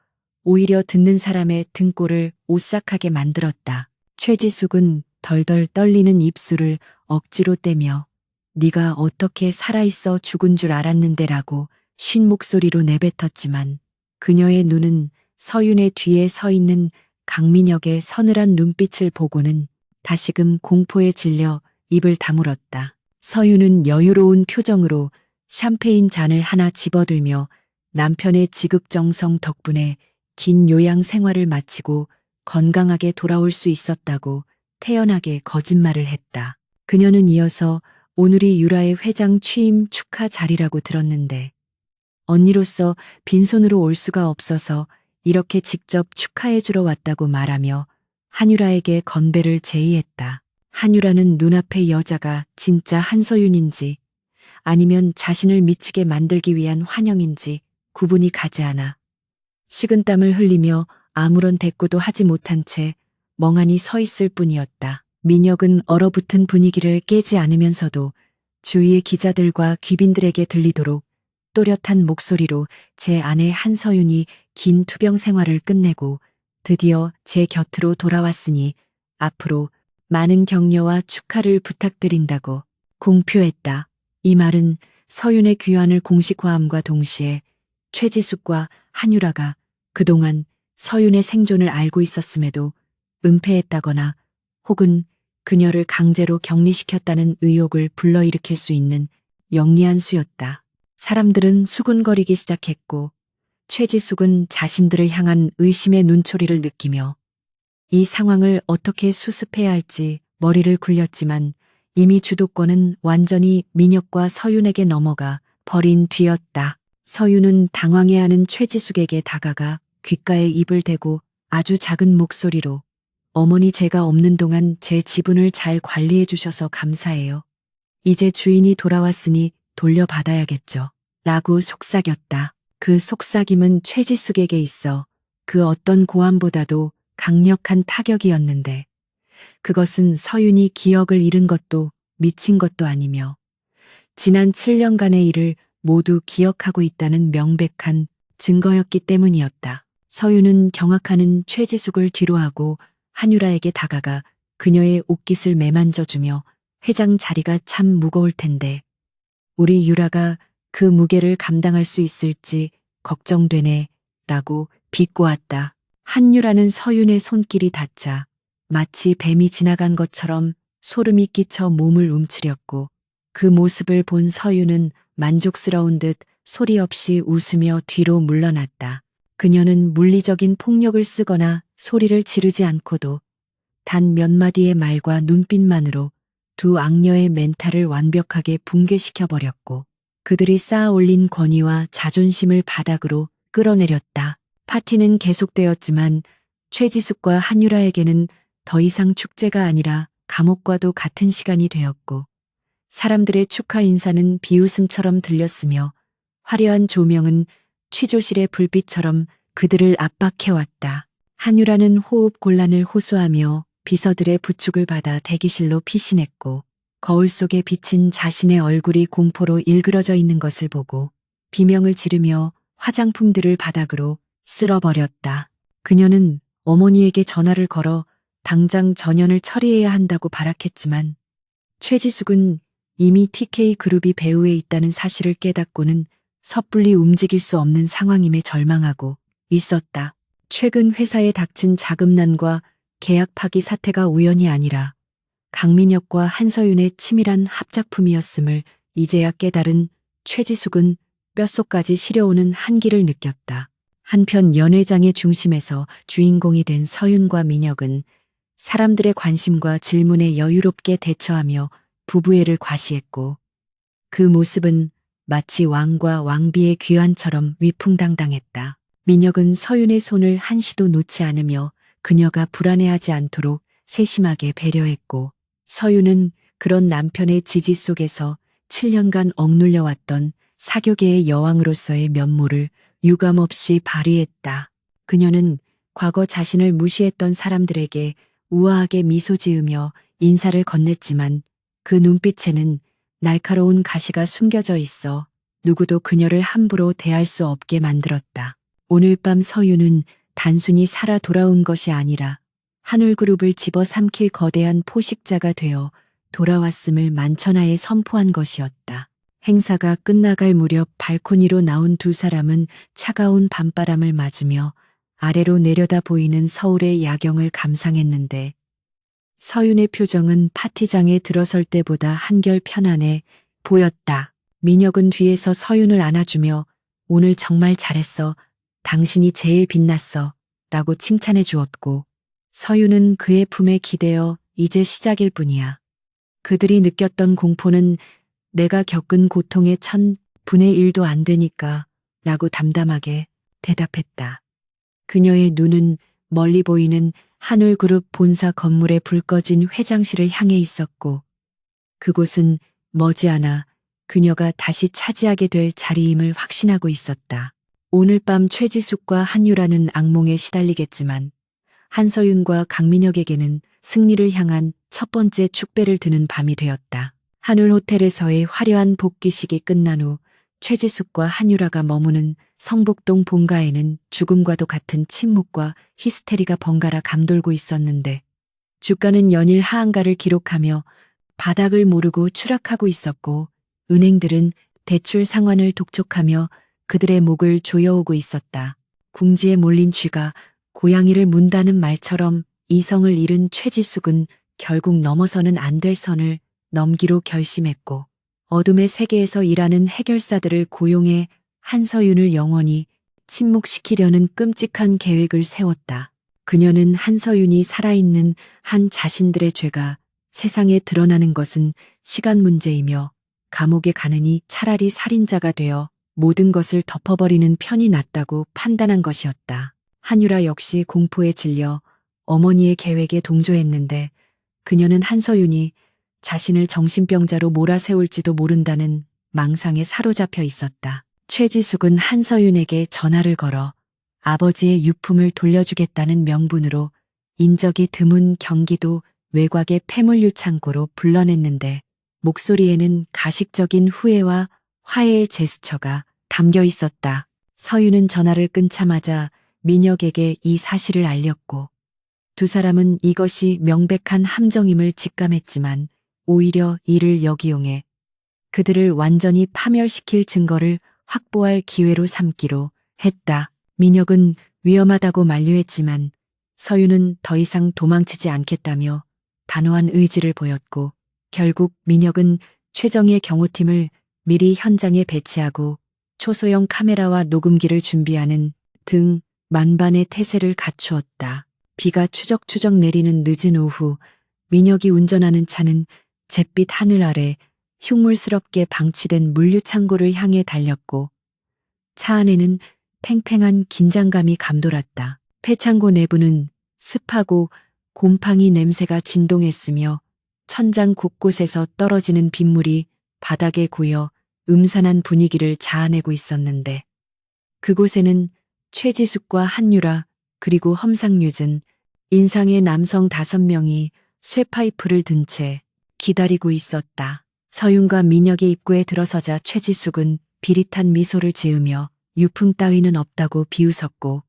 오히려 듣는 사람의 등골을 오싹하게 만들었다. 최지숙은 덜덜 떨리는 입술을 억지로 떼며 네가 어떻게 살아있어 죽은 줄 알았는데 라고 쉰 목소리로 내뱉었지만 그녀의 눈은 서윤의 뒤에 서 있는 강민혁의 서늘한 눈빛을 보고는 다시금 공포에 질려 입을 다물었다. 서윤은 여유로운 표정으로 샴페인 잔을 하나 집어들며 남편의 지극정성 덕분에 긴 요양 생활을 마치고 건강하게 돌아올 수 있었다고 태연하게 거짓말을 했다. 그녀는 이어서 오늘이 유라의 회장 취임 축하 자리라고 들었는데 언니로서 빈손으로 올 수가 없어서 이렇게 직접 축하해주러 왔다고 말하며 한유라에게 건배를 제의했다. 한유라는 눈앞의 여자가 진짜 한서윤인지 아니면 자신을 미치게 만들기 위한 환영인지 구분이 가지 않아 식은땀을 흘리며 아무런 대꾸도 하지 못한 채 멍하니 서 있을 뿐이었다. 민혁은 얼어붙은 분위기를 깨지 않으면서도 주위의 기자들과 귀빈들에게 들리도록 또렷한 목소리로 제 아내 한서윤이 긴 투병 생활을 끝내고 드디어 제 곁으로 돌아왔으니 앞으로 많은 격려와 축하를 부탁드린다고 공표했다. 이 말은 서윤의 귀환을 공식화함과 동시에 최지숙과 한유라가 그동안 서윤의 생존을 알고 있었음에도 은폐했다거나 혹은 그녀를 강제로 격리시켰다는 의혹을 불러일으킬 수 있는 영리한 수였다. 사람들은 수군거리기 시작했고 최지숙은 자신들을 향한 의심의 눈초리를 느끼며 이 상황을 어떻게 수습해야 할지 머리를 굴렸지만 이미 주도권은 완전히 민혁과 서윤에게 넘어가 버린 뒤였다. 서윤은 당황해하는 최지숙에게 다가가 귓가에 입을 대고 아주 작은 목소리로 어머니 제가 없는 동안 제 지분을 잘 관리해 주셔서 감사해요. 이제 주인이 돌아왔으니 돌려받아야겠죠. 라고 속삭였다. 그 속삭임은 최지숙에게 있어 그 어떤 고함보다도 강력한 타격이었는데 그것은 서윤이 기억을 잃은 것도 미친 것도 아니며 지난 7년간의 일을 모두 기억하고 있다는 명백한 증거였기 때문이었다. 서윤은 경악하는 최지숙을 뒤로하고 한유라에게 다가가 그녀의 옷깃을 매만져주며 회장 자리가 참 무거울 텐데 우리 유라가 그 무게를 감당할 수 있을지 걱정되네 라고 비꼬았다. 한유라는 서윤의 손길이 닿자 마치 뱀이 지나간 것처럼 소름이 끼쳐 몸을 움츠렸고 그 모습을 본 서윤은 만족스러운 듯 소리 없이 웃으며 뒤로 물러났다. 그녀는 물리적인 폭력을 쓰거나 소리를 지르지 않고도 단 몇 마디의 말과 눈빛만으로 두 악녀의 멘탈을 완벽하게 붕괴시켜버렸고 그들이 쌓아 올린 권위와 자존심을 바닥으로 끌어내렸다. 파티는 계속되었지만 최지숙과 한유라에게는 더 이상 축제가 아니라 감옥과도 같은 시간이 되었고 사람들의 축하 인사는 비웃음처럼 들렸으며 화려한 조명은 취조실의 불빛처럼 그들을 압박해왔다. 한유라는 호흡 곤란을 호소하며 비서들의 부축을 받아 대기실로 피신했고 거울 속에 비친 자신의 얼굴이 공포로 일그러져 있는 것을 보고 비명을 지르며 화장품들을 바닥으로 쓸어버렸다. 그녀는 어머니에게 전화를 걸어 당장 전연을 처리해야 한다고 발악했지만 최지숙은 이미 TK그룹이 배후에 있다는 사실을 깨닫고는 섣불리 움직일 수 없는 상황임에 절망하고 있었다. 최근 회사에 닥친 자금난과 계약 파기 사태가 우연이 아니라 강민혁과 한서윤의 치밀한 합작품이었음을 이제야 깨달은 최지숙은 뼛속까지 시려오는 한기를 느꼈다. 한편 연회장의 중심에서 주인공이 된 서윤과 민혁은 사람들의 관심과 질문에 여유롭게 대처하며 부부애를 과시했고 그 모습은 마치 왕과 왕비의 귀환처럼 위풍당당했다. 민혁은 서윤의 손을 한시도 놓지 않으며 그녀가 불안해하지 않도록 세심하게 배려했고 서윤은 그런 남편의 지지 속에서 7년간 억눌려왔던 사교계의 여왕으로서의 면모를 유감없이 발휘했다. 그녀는 과거 자신을 무시했던 사람들에게 우아하게 미소 지으며 인사를 건넸지만 그 눈빛에는 날카로운 가시가 숨겨져 있어 누구도 그녀를 함부로 대할 수 없게 만들었다. 오늘 밤 서윤은 단순히 살아 돌아온 것이 아니라 한울그룹을 집어삼킬 거대한 포식자가 되어 돌아왔음을 만천하에 선포한 것이었다. 행사가 끝나갈 무렵 발코니로 나온 두 사람은 차가운 밤바람을 맞으며 아래로 내려다 보이는 서울의 야경을 감상했는데 서윤의 표정은 파티장에 들어설 때보다 한결 편안해 보였다. 민혁은 뒤에서 서윤을 안아주며 오늘 정말 잘했어. 당신이 제일 빛났어. 라고 칭찬해 주었고 서윤은 그의 품에 기대어 이제 시작일 뿐이야. 그들이 느꼈던 공포는 내가 겪은 고통의 1000분의 1도 안 되니까 라고 담담하게 대답했다. 그녀의 눈은 멀리 보이는 한울그룹 본사 건물에 불 꺼진 회장실을 향해 있었고 그곳은 머지않아 그녀가 다시 차지하게 될 자리임을 확신하고 있었다. 오늘 밤 최지숙과 한유라는 악몽에 시달리겠지만 한서윤과 강민혁에게는 승리를 향한 첫 번째 축배를 드는 밤이 되었다. 한울 호텔에서의 화려한 복귀식이 끝난 후 최지숙과 한유라가 머무는 성북동 본가에는 죽음과도 같은 침묵과 히스테리가 번갈아 감돌고 있었는데 주가는 연일 하한가를 기록하며 바닥을 모르고 추락하고 있었고 은행들은 대출 상환을 독촉하며 그들의 목을 조여오고 있었다. 궁지에 몰린 쥐가 고양이를 문다는 말처럼 이성을 잃은 최지숙은 결국 넘어서는 안 될 선을 넘기로 결심했고 어둠의 세계에서 일하는 해결사들을 고용해 한서윤을 영원히 침묵시키려는 끔찍한 계획을 세웠다. 그녀는 한서윤이 살아있는 한 자신들의 죄가 세상에 드러나는 것은 시간 문제이며 감옥에 가느니 차라리 살인자가 되어 모든 것을 덮어버리는 편이 낫다고 판단한 것이었다. 한유라 역시 공포에 질려 어머니의 계획에 동조했는데 그녀는 한서윤이 자신을 정신병자로 몰아세울지도 모른다는 망상에 사로잡혀 있었다. 최지숙은 한서윤에게 전화를 걸어 아버지의 유품을 돌려주겠다는 명분으로 인적이 드문 경기도 외곽의 폐물류 창고로 불러냈는데 목소리에는 가식적인 후회와 화해의 제스처가 담겨 있었다. 서윤은 전화를 끊자마자 민혁에게 이 사실을 알렸고 두 사람은 이것이 명백한 함정임을 직감했지만 오히려 이를 역이용해 그들을 완전히 파멸시킬 증거를 확보할 기회로 삼기로 했다. 민혁은 위험하다고 만류했지만 서윤은 더 이상 도망치지 않겠다며 단호한 의지를 보였고 결국 민혁은 최정의 경호팀을 미리 현장에 배치하고 초소형 카메라와 녹음기를 준비하는 등 만반의 태세를 갖추었다. 비가 추적추적 내리는 늦은 오후 민혁이 운전하는 차는 잿빛 하늘 아래 흉물스럽게 방치된 물류창고를 향해 달렸고 차 안에는 팽팽한 긴장감이 감돌았다. 폐창고 내부는 습하고 곰팡이 냄새가 진동했으며 천장 곳곳에서 떨어지는 빗물이 바닥에 고여 음산한 분위기를 자아내고 있었는데 그곳에는 최지숙과 한유라 그리고 험상궂은 인상의 남성 5명이 쇠파이프를 든 채 기다리고 있었다. 서윤과 민혁이 입구에 들어서자 최지숙은 비릿한 미소를 지으며 유품 따위는 없다고 비웃었고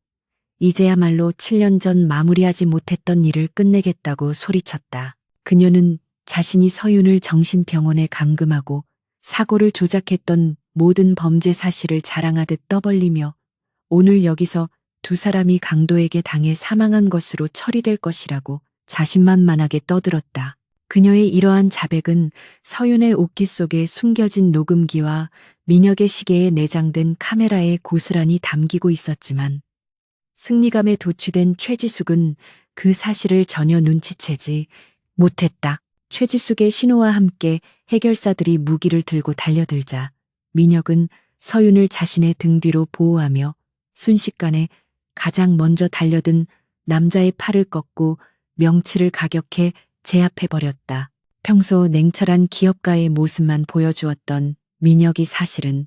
이제야말로 7년 전 마무리하지 못했던 일을 끝내겠다고 소리쳤다. 그녀는 자신이 서윤을 정신병원에 감금하고 사고를 조작했던 모든 범죄 사실을 자랑하듯 떠벌리며 오늘 여기서 두 사람이 강도에게 당해 사망한 것으로 처리될 것이라고 자신만만하게 떠들었다. 그녀의 이러한 자백은 서윤의 옷깃 속에 숨겨진 녹음기와 민혁의 시계에 내장된 카메라에 고스란히 담기고 있었지만 승리감에 도취된 최지숙은 그 사실을 전혀 눈치채지 못했다. 최지숙의 신호와 함께 해결사들이 무기를 들고 달려들자 민혁은 서윤을 자신의 등 뒤로 보호하며 순식간에 가장 먼저 달려든 남자의 팔을 꺾고 명치를 가격해 제압해버렸다. 평소 냉철한 기업가의 모습만 보여주었던 민혁이 사실은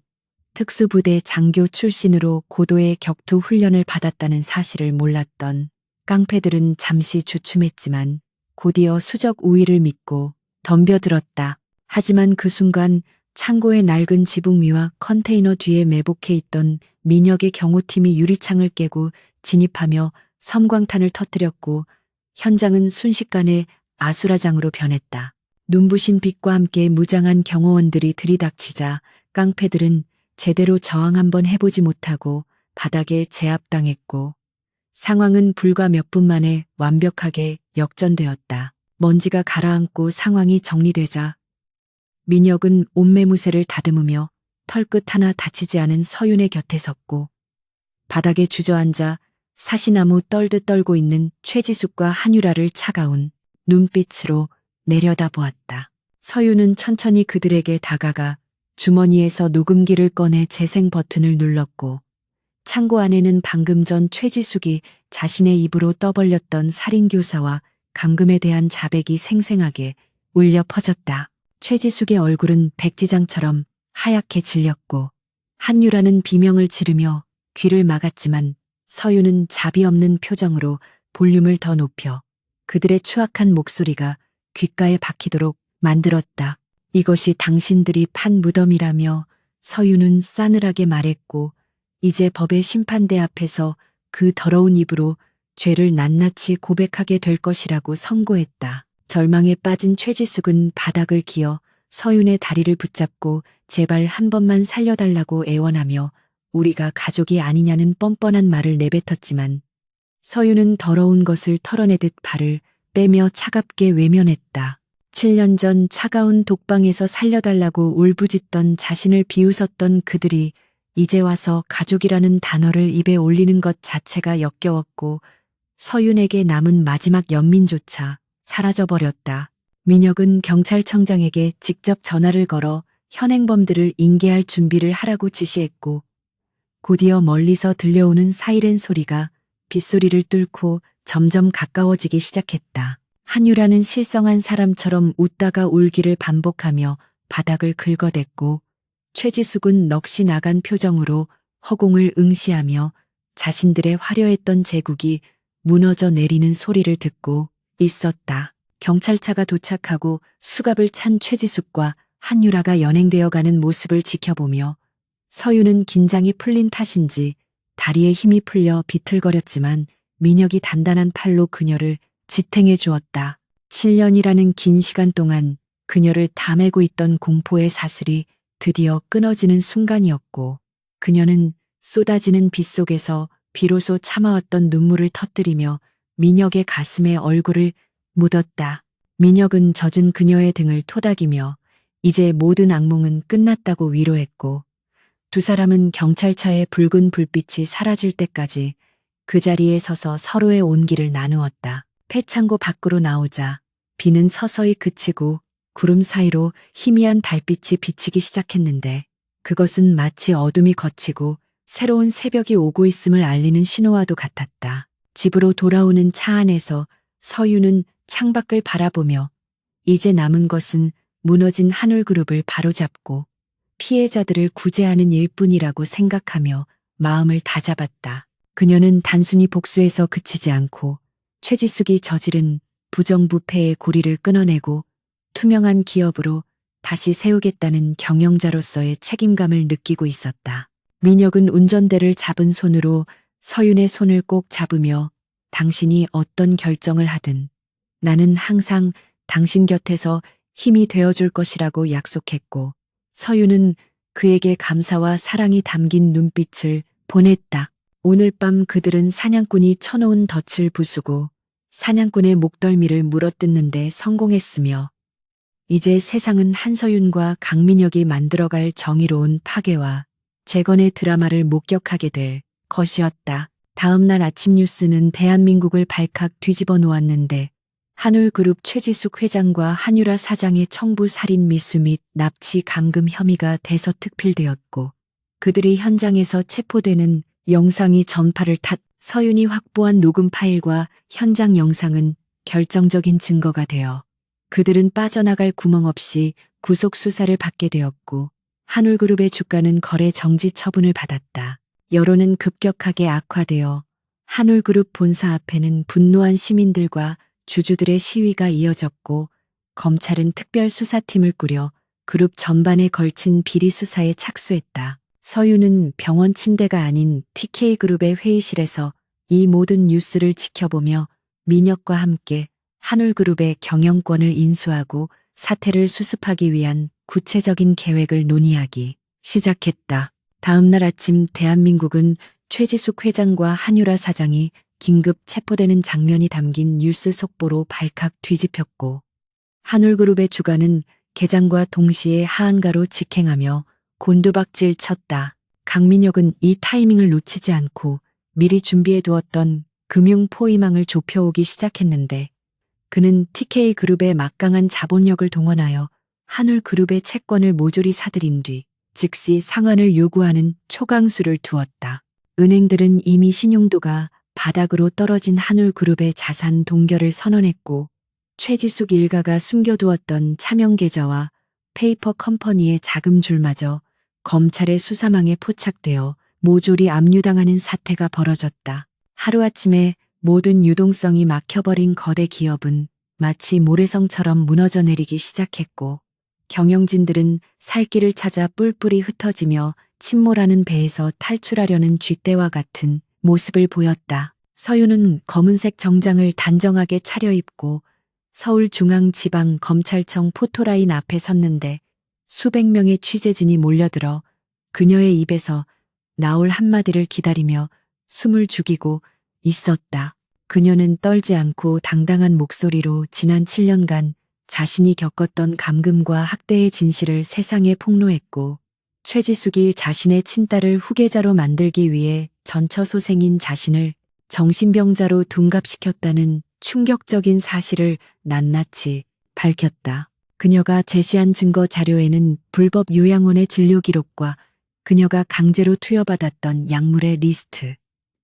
특수부대 장교 출신으로 고도의 격투 훈련을 받았다는 사실을 몰랐던 깡패들은 잠시 주춤했지만 곧이어 수적 우위를 믿고 덤벼들었다. 하지만 그 순간 창고의 낡은 지붕 위와 컨테이너 뒤에 매복해 있던 민혁의 경호팀이 유리창을 깨고 진입하며 섬광탄을 터뜨렸고 현장은 순식간에 아수라장으로 변했다. 눈부신 빛과 함께 무장한 경호원들이 들이닥치자 깡패들은 제대로 저항 한번 해보지 못하고 바닥에 제압당했고 상황은 불과 몇 분 만에 완벽하게 역전되었다. 먼지가 가라앉고 상황이 정리되자 민혁은 옷매무새를 다듬으며 털끝 하나 다치지 않은 서윤의 곁에 섰고 바닥에 주저앉아 사시나무 떨듯 떨고 있는 최지숙과 한유라를 차가운 눈빛으로 내려다보았다. 서윤은 천천히 그들에게 다가가 주머니에서 녹음기를 꺼내 재생 버튼을 눌렀고 창고 안에는 방금 전 최지숙이 자신의 입으로 떠벌렸던 살인교사와 감금에 대한 자백이 생생하게 울려 퍼졌다. 최지숙의 얼굴은 백지장처럼 하얗게 질렸고 한유라는 비명을 지르며 귀를 막았지만 서유는 자비 없는 표정으로 볼륨을 더 높여 그들의 추악한 목소리가 귓가에 박히도록 만들었다. 이것이 당신들이 판 무덤이라며 서유는 싸늘하게 말했고 이제 법의 심판대 앞에서 그 더러운 입으로 죄를 낱낱이 고백하게 될 것이라고 선고했다. 절망에 빠진 최지숙은 바닥을 기어 서윤의 다리를 붙잡고 제발 한 번만 살려달라고 애원하며 우리가 가족이 아니냐는 뻔뻔한 말을 내뱉었지만 서윤은 더러운 것을 털어내듯 발을 빼며 차갑게 외면했다. 7년 전 차가운 독방에서 살려달라고 울부짖던 자신을 비웃었던 그들이 이제 와서 가족이라는 단어를 입에 올리는 것 자체가 역겨웠고 서윤에게 남은 마지막 연민조차 사라져버렸다. 민혁은 경찰청장에게 직접 전화를 걸어 현행범들을 인계할 준비를 하라고 지시했고 곧이어 멀리서 들려오는 사이렌 소리가 빗소리를 뚫고 점점 가까워지기 시작했다. 한유라는 실성한 사람처럼 웃다가 울기를 반복하며 바닥을 긁어댔고 최지숙은 넋이 나간 표정으로 허공을 응시하며 자신들의 화려했던 제국이 무너져 내리는 소리를 듣고 있었다. 경찰차가 도착하고 수갑을 찬 최지숙과 한유라가 연행되어 가는 모습을 지켜보며 서유는 긴장이 풀린 탓인지 다리에 힘이 풀려 비틀거렸지만 민혁이 단단한 팔로 그녀를 지탱해 주었다. 7년이라는 긴 시간 동안 그녀를 담애고 있던 공포의 사슬이 드디어 끊어지는 순간이었고 그녀는 쏟아지는 빗속에서 비로소 참아왔던 눈물을 터뜨리며 민혁의 가슴에 얼굴을 묻었다. 민혁은 젖은 그녀의 등을 토닥이며 이제 모든 악몽은 끝났다고 위로했고 두 사람은 경찰차의 붉은 불빛이 사라질 때까지 그 자리에 서서 서로의 온기를 나누었다. 폐창고 밖으로 나오자 비는 서서히 그치고 구름 사이로 희미한 달빛이 비치기 시작했는데 그것은 마치 어둠이 걷히고 새로운 새벽이 오고 있음을 알리는 신호와도 같았다. 집으로 돌아오는 차 안에서 서유는 창밖을 바라보며 이제 남은 것은 무너진 한울그룹을 바로잡고 피해자들을 구제하는 일뿐이라고 생각하며 마음을 다잡았다. 그녀는 단순히 복수에서 그치지 않고 최지숙이 저지른 부정부패의 고리를 끊어내고 투명한 기업으로 다시 세우겠다는 경영자로서의 책임감을 느끼고 있었다. 민혁은 운전대를 잡은 손으로 서윤의 손을 꼭 잡으며 당신이 어떤 결정을 하든 나는 항상 당신 곁에서 힘이 되어줄 것이라고 약속했고 서윤은 그에게 감사와 사랑이 담긴 눈빛을 보냈다. 오늘 밤 그들은 사냥꾼이 쳐놓은 덫을 부수고 사냥꾼의 목덜미를 물어뜯는 데 성공했으며 이제 세상은 한서윤과 강민혁이 만들어갈 정의로운 파괴와 재건의 드라마를 목격하게 될 것이었다. 다음 날 아침 뉴스는 대한민국을 발칵 뒤집어 놓았는데 한울그룹 최지숙 회장과 한유라 사장의 청부 살인 미수 및 납치 감금 혐의가 대서특필되었고 그들이 현장에서 체포되는 영상이 전파를 탔. 서윤이 확보한 녹음 파일과 현장 영상은 결정적인 증거가 되어 그들은 빠져나갈 구멍 없이 구속 수사를 받게 되었고 한울그룹의 주가는 거래 정지 처분을 받았다. 여론은 급격하게 악화되어 한울그룹 본사 앞에는 분노한 시민들과 주주들의 시위가 이어졌고 검찰은 특별수사팀을 꾸려 그룹 전반에 걸친 비리 수사에 착수했다. 서유는 병원 침대가 아닌 TK그룹의 회의실에서 이 모든 뉴스를 지켜보며 민혁과 함께 한울그룹의 경영권을 인수하고 사태를 수습하기 위한 구체적인 계획을 논의하기 시작했다. 다음 날 아침 대한민국은 최지숙 회장과 한유라 사장이 긴급 체포되는 장면이 담긴 뉴스 속보로 발칵 뒤집혔고 한울그룹의 주가는 개장과 동시에 하한가로 직행하며 곤두박질 쳤다. 강민혁은 이 타이밍을 놓치지 않고 미리 준비해 두었던 금융 포위망을 좁혀오기 시작했는데 그는 TK그룹의 막강한 자본력을 동원하여 한울그룹의 채권을 모조리 사들인 뒤 즉시 상환을 요구하는 초강수를 두었다. 은행들은 이미 신용도가 바닥으로 떨어진 한울그룹의 자산 동결을 선언했고 최지숙 일가가 숨겨두었던 차명계좌와 페이퍼 컴퍼니의 자금줄마저 검찰의 수사망에 포착되어 모조리 압류당하는 사태가 벌어졌다. 하루아침에 모든 유동성이 막혀버린 거대 기업은 마치 모래성처럼 무너져 내리기 시작했고 경영진들은 살 길을 찾아 뿔뿔이 흩어지며 침몰하는 배에서 탈출하려는 쥐떼와 같은 모습을 보였다. 서윤은 검은색 정장을 단정하게 차려입고 서울중앙지방검찰청 포토라인 앞에 섰는데 수백 명의 취재진이 몰려들어 그녀의 입에서 나올 한마디를 기다리며 숨을 죽이고 있었다. 그녀는 떨지 않고 당당한 목소리로 지난 7년간 자신이 겪었던 감금과 학대의 진실을 세상에 폭로했고 최지숙이 자신의 친딸을 후계자로 만들기 위해 전처소생인 자신을 정신병자로 둔갑시켰다는 충격적인 사실을 낱낱이 밝혔다. 그녀가 제시한 증거 자료에는 불법 요양원의 진료 기록과 그녀가 강제로 투여받았던 약물의 리스트,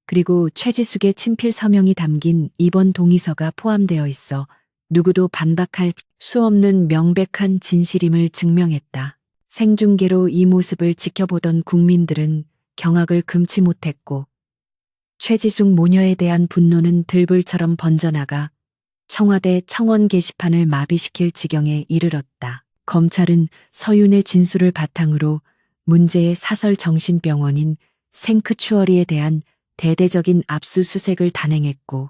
그리고 최지숙의 친필 서명이 담긴 입원 동의서가 포함되어 있어 누구도 반박할 수 없는 명백한 진실임을 증명했다. 생중계로 이 모습을 지켜보던 국민들은 경악을 금치 못했고 최지숙 모녀에 대한 분노는 들불처럼 번져나가 청와대 청원 게시판을 마비시킬 지경에 이르렀다. 검찰은 서윤의 진술을 바탕으로 문제의 사설 정신병원인 생크추어리에 대한 대대적인 압수수색을 단행했고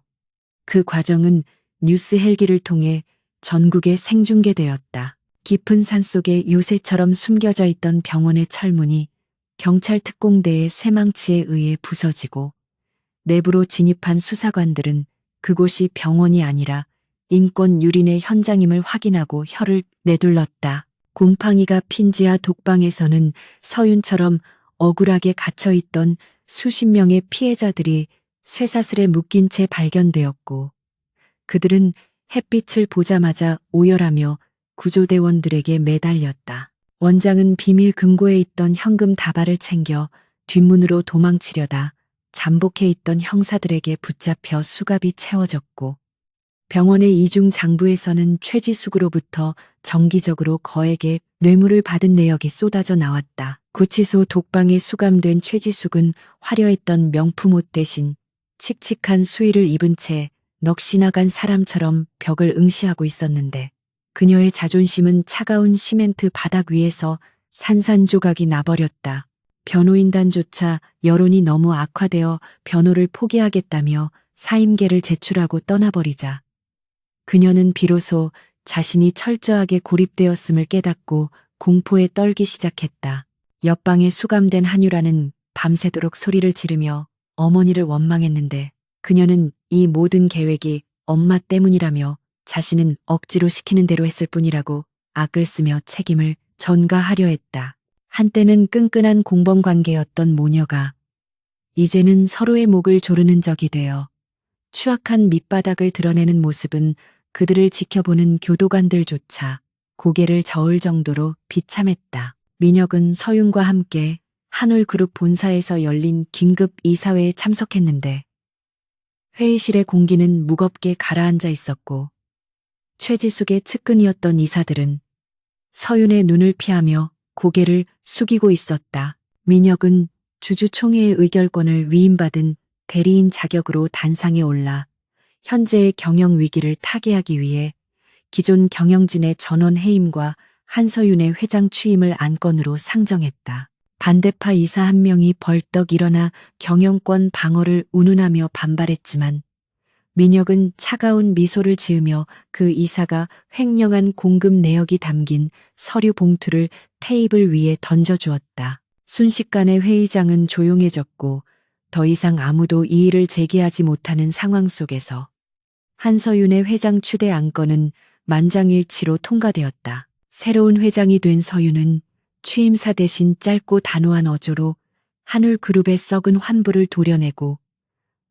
그 과정은 뉴스 헬기를 통해 전국에 생중계되었다. 깊은 산속에 요새처럼 숨겨져 있던 병원의 철문이 경찰 특공대의 쇠망치에 의해 부서지고 내부로 진입한 수사관들은 그곳이 병원이 아니라 인권 유린의 현장임을 확인하고 혀를 내둘렀다. 곰팡이가 핀 지하 독방에서는 서윤처럼 억울하게 갇혀있던 수십 명의 피해자들이 쇠사슬에 묶인 채 발견되었고 그들은 햇빛을 보자마자 오열하며 구조대원들에게 매달렸다. 원장은 비밀 금고에 있던 현금 다발을 챙겨 뒷문으로 도망치려다 잠복해 있던 형사들에게 붙잡혀 수갑이 채워졌고 병원의 이중 장부에서는 최지숙으로부터 정기적으로 거액의 뇌물을 받은 내역이 쏟아져 나왔다. 구치소 독방에 수감된 최지숙은 화려했던 명품 옷 대신 칙칙한 수의를 입은 채 넋이 나간 사람처럼 벽을 응시하고 있었는데 그녀의 자존심은 차가운 시멘트 바닥 위에서 산산조각이 나버렸다. 변호인단조차 여론이 너무 악화되어 변호를 포기하겠다며 사임계를 제출하고 떠나버리자 그녀는 비로소 자신이 철저하게 고립되었음을 깨닫고 공포에 떨기 시작했다. 옆방에 수감된 한유라는 밤새도록 소리를 지르며 어머니를 원망했는데 그녀는 이 모든 계획이 엄마 때문이라며 자신은 억지로 시키는 대로 했을 뿐이라고 악을 쓰며 책임을 전가하려 했다. 한때는 끈끈한 공범 관계였던 모녀가 이제는 서로의 목을 조르는 적이 되어 추악한 밑바닥을 드러내는 모습은 그들을 지켜보는 교도관들조차 고개를 저을 정도로 비참했다. 민혁은 서윤과 함께 한울그룹 본사에서 열린 긴급 이사회에 참석했는데 회의실의 공기는 무겁게 가라앉아 있었고 최지숙의 측근이었던 이사들은 서윤의 눈을 피하며 고개를 숙이고 있었다. 민혁은 주주총회의 의결권을 위임받은 대리인 자격으로 단상에 올라 현재의 경영 위기를 타개하기 위해 기존 경영진의 전원 해임과 한서윤의 회장 취임을 안건으로 상정했다. 반대파 이사 한 명이 벌떡 일어나 경영권 방어를 운운하며 반발했지만 민혁은 차가운 미소를 지으며 그 이사가 횡령한 공급 내역이 담긴 서류 봉투를 테이블 위에 던져주었다. 순식간에 회의장은 조용해졌고 더 이상 아무도 이의를 제기하지 못하는 상황 속에서 한서윤의 회장 추대 안건은 만장일치로 통과되었다. 새로운 회장이 된 서윤은 취임사 대신 짧고 단호한 어조로 한울그룹의 썩은 환부를 도려내고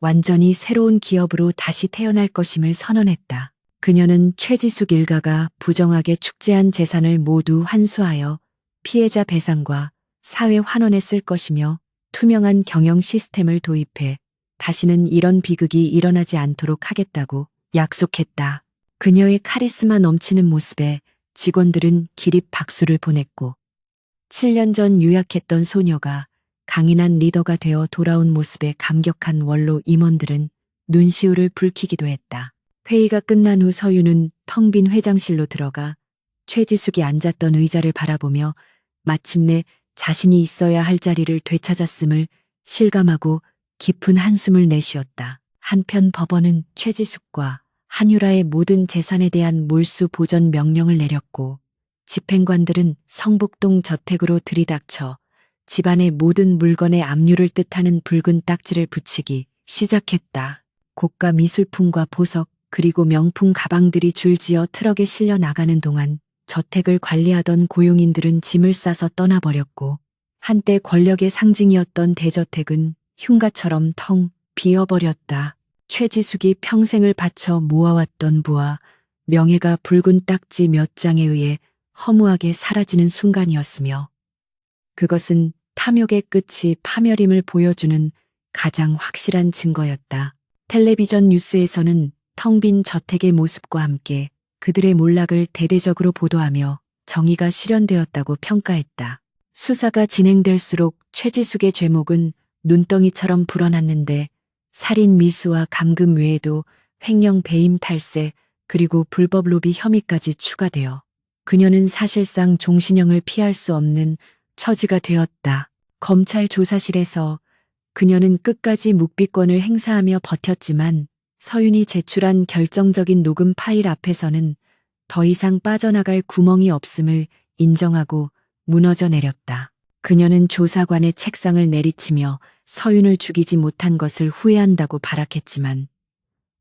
완전히 새로운 기업으로 다시 태어날 것임을 선언했다. 그녀는 최지숙 일가가 부정하게 축제한 재산을 모두 환수하여 피해자 배상과 사회 환원에 쓸 것이며 투명한 경영 시스템을 도입해 다시는 이런 비극이 일어나지 않도록 하겠다고 약속했다. 그녀의 카리스마 넘치는 모습에 직원들은 기립 박수를 보냈고 7년 전 유약했던 소녀가 강인한 리더가 되어 돌아온 모습에 감격한 원로 임원들은 눈시울을 붉히기도 했다. 회의가 끝난 후 서윤은 텅 빈 회장실로 들어가 최지숙이 앉았던 의자를 바라보며 마침내 자신이 있어야 할 자리를 되찾았음을 실감하고 깊은 한숨을 내쉬었다. 한편 법원은 최지숙과 한유라의 모든 재산에 대한 몰수 보전 명령을 내렸고 집행관들은 성북동 저택으로 들이닥쳐 집안의 모든 물건에 압류를 뜻하는 붉은 딱지를 붙이기 시작했다. 고가 미술품과 보석 그리고 명품 가방들이 줄지어 트럭에 실려 나가는 동안 저택을 관리하던 고용인들은 짐을 싸서 떠나버렸고 한때 권력의 상징이었던 대저택은 흉가처럼 텅 비어버렸다. 최지숙이 평생을 바쳐 모아왔던 부와 명예가 붉은 딱지 몇 장에 의해 허무하게 사라지는 순간이었으며 그것은 탐욕의 끝이 파멸임을 보여주는 가장 확실한 증거였다. 텔레비전 뉴스에서는 텅 빈 저택의 모습과 함께 그들의 몰락을 대대적으로 보도하며 정의가 실현되었다고 평가했다. 수사가 진행될수록 최지숙의 죄목은 눈덩이처럼 불어났는데 살인 미수와 감금 외에도 횡령 배임 탈세 그리고 불법 로비 혐의까지 추가되어 그녀는 사실상 종신형을 피할 수 없는 처지가 되었다. 검찰 조사실에서 그녀는 끝까지 묵비권을 행사하며 버텼지만 서윤이 제출한 결정적인 녹음 파일 앞에서는 더 이상 빠져나갈 구멍이 없음을 인정하고 무너져 내렸다. 그녀는 조사관의 책상을 내리치며 서윤을 죽이지 못한 것을 후회한다고 발악했지만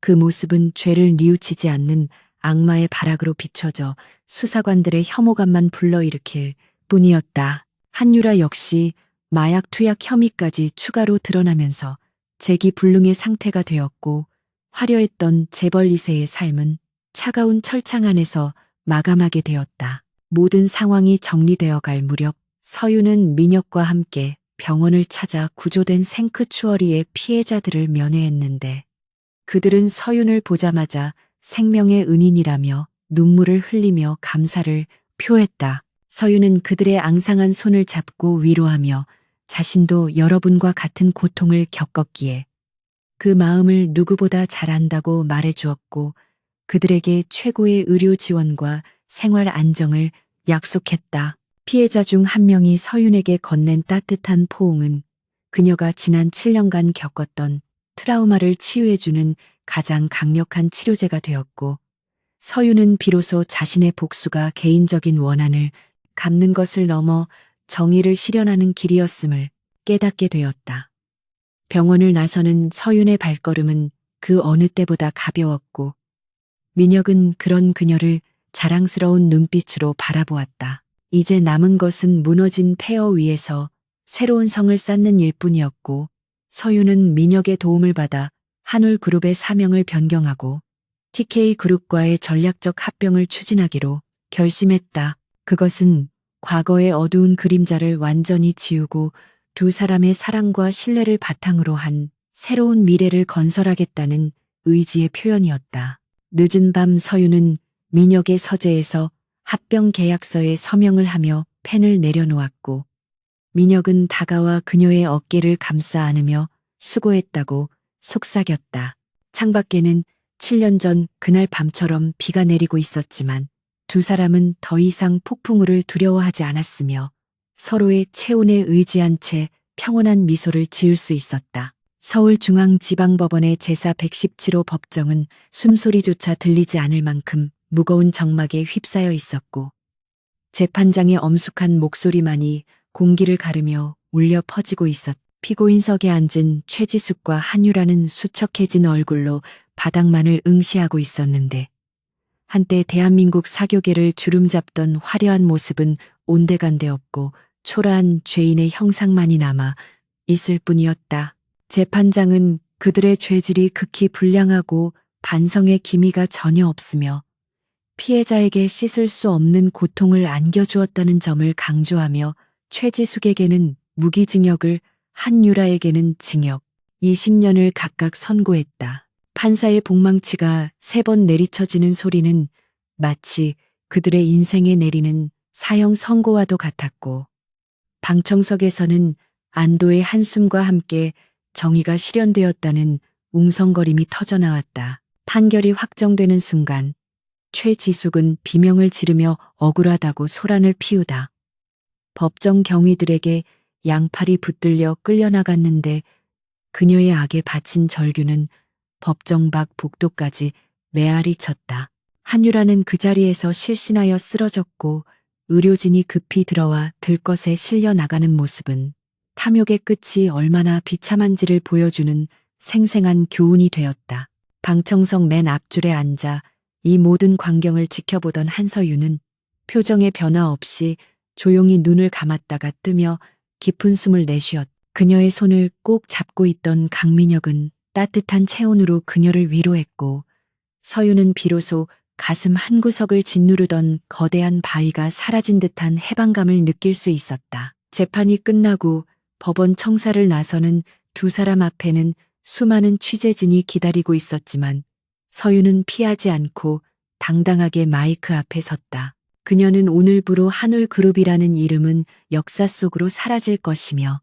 그 모습은 죄를 뉘우치지 않는 악마의 발악으로 비춰져 수사관들의 혐오감만 불러일으킬 뿐이었다. 한유라 역시 마약 투약 혐의까지 추가로 드러나면서 재기불능의 상태가 되었고 화려했던 재벌 2세의 삶은 차가운 철창 안에서 마감하게 되었다. 모든 상황이 정리되어 갈 무렵 서윤은 민혁과 함께 병원을 찾아 구조된 생크추어리의 피해자들을 면회했는데 그들은 서윤을 보자마자 생명의 은인이라며 눈물을 흘리며 감사를 표했다. 서윤은 그들의 앙상한 손을 잡고 위로하며 자신도 여러분과 같은 고통을 겪었기에 그 마음을 누구보다 잘 안다고 말해주었고 그들에게 최고의 의료 지원과 생활 안정을 약속했다. 피해자 중 한 명이 서윤에게 건넨 따뜻한 포옹은 그녀가 지난 7년간 겪었던 트라우마를 치유해주는 가장 강력한 치료제가 되었고 서윤은 비로소 자신의 복수가 개인적인 원한을 갚는 것을 넘어 정의를 실현하는 길이었음을 깨닫게 되었다. 병원을 나서는 서윤의 발걸음은 그 어느 때보다 가벼웠고 민혁은 그런 그녀를 자랑스러운 눈빛으로 바라보았다. 이제 남은 것은 무너진 폐허 위에서 새로운 성을 쌓는 일뿐이었고 서윤은 민혁의 도움을 받아 한울그룹의 사명을 변경하고 TK그룹과의 전략적 합병을 추진하기로 결심했다. 그것은 과거의 어두운 그림자를 완전히 지우고 두 사람의 사랑과 신뢰를 바탕으로 한 새로운 미래를 건설하겠다는 의지의 표현이었다. 늦은 밤 서윤은 민혁의 서재에서 합병 계약서에 서명을 하며 펜을 내려놓았고 민혁은 다가와 그녀의 어깨를 감싸 안으며 수고했다고 속삭였다. 창밖에는 7년 전 그날 밤처럼 비가 내리고 있었지만 두 사람은 더 이상 폭풍우를 두려워하지 않았으며 서로의 체온에 의지한 채 평온한 미소를 지을 수 있었다. 서울중앙지방법원의 제사 117호 법정은 숨소리조차 들리지 않을 만큼 무거운 정막에 휩싸여 있었고 재판장의 엄숙한 목소리만이 공기를 가르며 울려 퍼지고 있었다. 피고인석에 앉은 최지숙과 한유라는 수척해진 얼굴로 바닥만을 응시하고 있었는데 한때 대한민국 사교계를 주름잡던 화려한 모습은 온데간데 없고 초라한 죄인의 형상만이 남아 있을 뿐이었다. 재판장은 그들의 죄질이 극히 불량하고 반성의 기미가 전혀 없으며 피해자에게 씻을 수 없는 고통을 안겨주었다는 점을 강조하며 최지숙에게는 무기징역을 한유라에게는 징역 20년을 각각 선고했다. 판사의 복망치가 3번 내리쳐지는 소리는 마치 그들의 인생에 내리는 사형 선고와도 같았고, 방청석에서는 안도의 한숨과 함께 정의가 실현되었다는 웅성거림이 터져나왔다. 판결이 확정되는 순간 최지숙은 비명을 지르며 억울하다고 소란을 피우다 법정 경위들에게 양팔이 붙들려 끌려나갔는데, 그녀의 악에 바친 절규는 법정 밖 복도까지 메아리 쳤다. 한유라는 그 자리에서 실신하여 쓰러졌고, 의료진이 급히 들어와 들것에 실려 나가는 모습은 탐욕의 끝이 얼마나 비참한지를 보여주는 생생한 교훈이 되었다. 방청석 맨 앞줄에 앉아 이 모든 광경을 지켜보던 한서유는 표정의 변화 없이 조용히 눈을 감았다가 뜨며 깊은 숨을 내쉬었다. 그녀의 손을 꼭 잡고 있던 강민혁은 따뜻한 체온으로 그녀를 위로했고, 서유는 비로소 가슴 한구석을 짓누르던 거대한 바위가 사라진 듯한 해방감을 느낄 수 있었다. 재판이 끝나고 법원 청사를 나서는 두 사람 앞에는 수많은 취재진이 기다리고 있었지만, 서유는 피하지 않고 당당하게 마이크 앞에 섰다. 그녀는 오늘부로 한울그룹이라는 이름은 역사 속으로 사라질 것이며,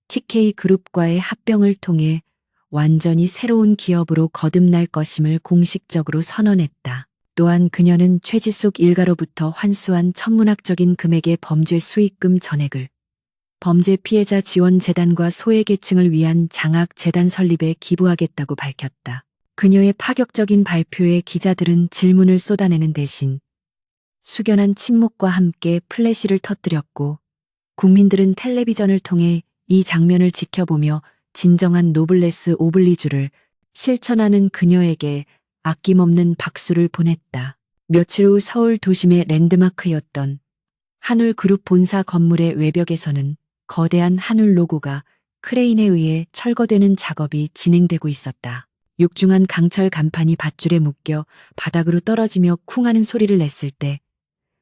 TK그룹과의 합병을 통해 완전히 새로운 기업으로 거듭날 것임을 공식적으로 선언했다. 또한 그녀는 최지숙 일가로부터 환수한 천문학적인 금액의 범죄 수익금 전액을 범죄 피해자 지원 재단과 소외계층을 위한 장학 재단 설립에 기부하겠다고 밝혔다. 그녀의 파격적인 발표에 기자들은 질문을 쏟아내는 대신 숙연한 침묵과 함께 플래시를 터뜨렸고, 국민들은 텔레비전을 통해 이 장면을 지켜보며 진정한 노블레스 오블리주를 실천하는 그녀에게 아낌없는 박수를 보냈다. 며칠 후 서울 도심의 랜드마크였던 한울그룹 본사 건물의 외벽에서는 거대한 한울 로고가 크레인에 의해 철거되는 작업이 진행되고 있었다. 육중한 강철 간판이 밧줄에 묶여 바닥으로 떨어지며 쿵하는 소리를 냈을 때,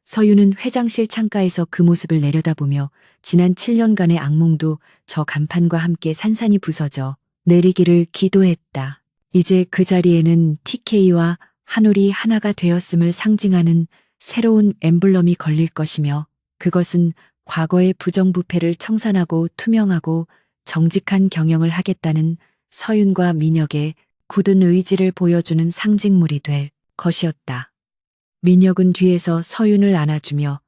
서유는 회장실 창가에서 그 모습을 내려다보며 지난 7년간의 악몽도 저 간판과 함께 산산이 부서져 내리기를 기도했다. 이제 그 자리에는 TK와 한울이 하나가 되었음을 상징하는 새로운 엠블럼이 걸릴 것이며, 그것은 과거의 부정부패를 청산하고 투명하고 정직한 경영을 하겠다는 서윤과 민혁의 굳은 의지를 보여주는 상징물이 될 것이었다. 민혁은 뒤에서 서윤을 안아주며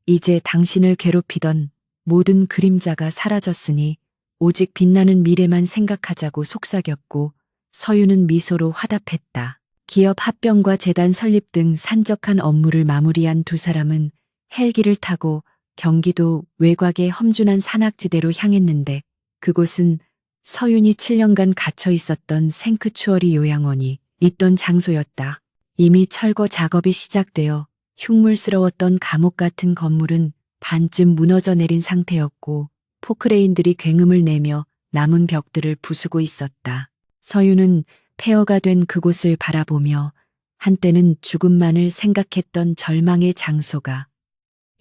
이제 당신을 괴롭히던 모든 그림자가 사라졌으니 오직 빛나는 미래만 생각하자고 속삭였고, 서윤은 미소로 화답했다. 기업 합병과 재단 설립 등 산적한 업무를 마무리한 두 사람은 헬기를 타고 경기도 외곽의 험준한 산악지대로 향했는데, 그곳은 서윤이 7년간 갇혀 있었던 생크추어리 요양원이 있던 장소였다. 이미 철거 작업이 시작되어 흉물스러웠던 감옥 같은 건물은 반쯤 무너져 내린 상태였고, 포크레인들이 굉음을 내며 남은 벽들을 부수고 있었다. 서윤은 폐허가 된 그곳을 바라보며 한때는 죽음만을 생각했던 절망의 장소가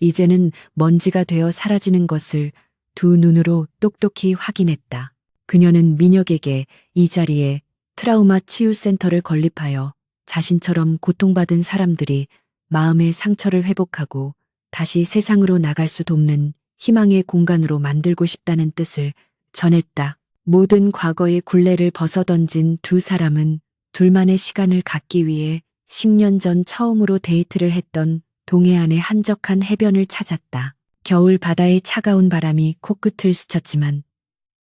이제는 먼지가 되어 사라지는 것을 두 눈으로 똑똑히 확인했다. 그녀는 민혁에게 이 자리에 트라우마 치유센터를 건립하여 자신처럼 고통받은 사람들이 마음의 상처를 회복하고 다시 세상으로 나갈 수 돕는 희망의 공간으로 만들고 싶다는 뜻을 전했다. 모든 과거의 굴레를 벗어던진 두 사람은 둘만의 시간을 갖기 위해 10년 전 처음으로 데이트를 했던 동해안의 한적한 해변을 찾았다. 겨울 바다의 차가운 바람이 코끝을 스쳤지만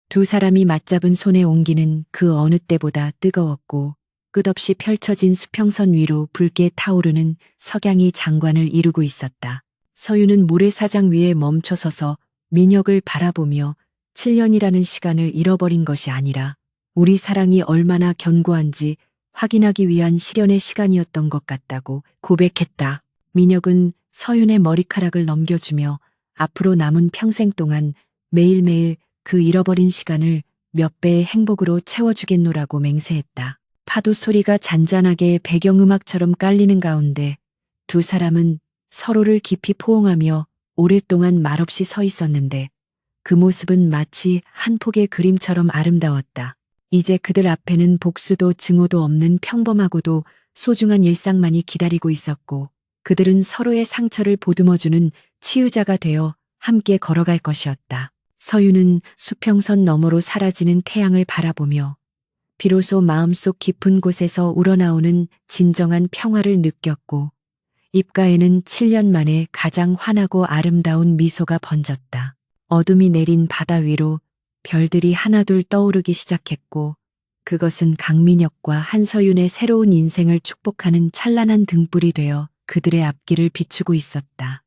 두 사람이 맞잡은 손의 온기는 그 어느 때보다 뜨거웠고, 끝없이 펼쳐진 수평선 위로 붉게 타오르는 석양이 장관을 이루고 있었다. 서유는 모래사장 위에 멈춰서서 민혁을 바라보며 7년이라는 시간을 잃어버린 것이 아니라 우리 사랑이 얼마나 견고한지 확인하기 위한 실현의 시간이었던 것 같다고 고백했다. 민혁은 서윤의 머리카락을 넘겨주며 앞으로 남은 평생 동안 매일매일 그 잃어버린 시간을 몇 배의 행복으로 채워주겠노라고 맹세했다. 파도 소리가 잔잔하게 배경음악처럼 깔리는 가운데 두 사람은 서로를 깊이 포옹하며 오랫동안 말없이 서 있었는데, 그 모습은 마치 한 폭의 그림처럼 아름다웠다. 이제 그들 앞에는 복수도 증오도 없는 평범하고도 소중한 일상만이 기다리고 있었고, 그들은 서로의 상처를 보듬어주는 치유자가 되어 함께 걸어갈 것이었다. 서유는 수평선 너머로 사라지는 태양을 바라보며 비로소 마음속 깊은 곳에서 우러나오는 진정한 평화를 느꼈고, 입가에는 7년 만에 가장 환하고 아름다운 미소가 번졌다. 어둠이 내린 바다 위로 별들이 하나둘 떠오르기 시작했고, 그것은 강민혁과 한서윤의 새로운 인생을 축복하는 찬란한 등불이 되어 그들의 앞길을 비추고 있었다.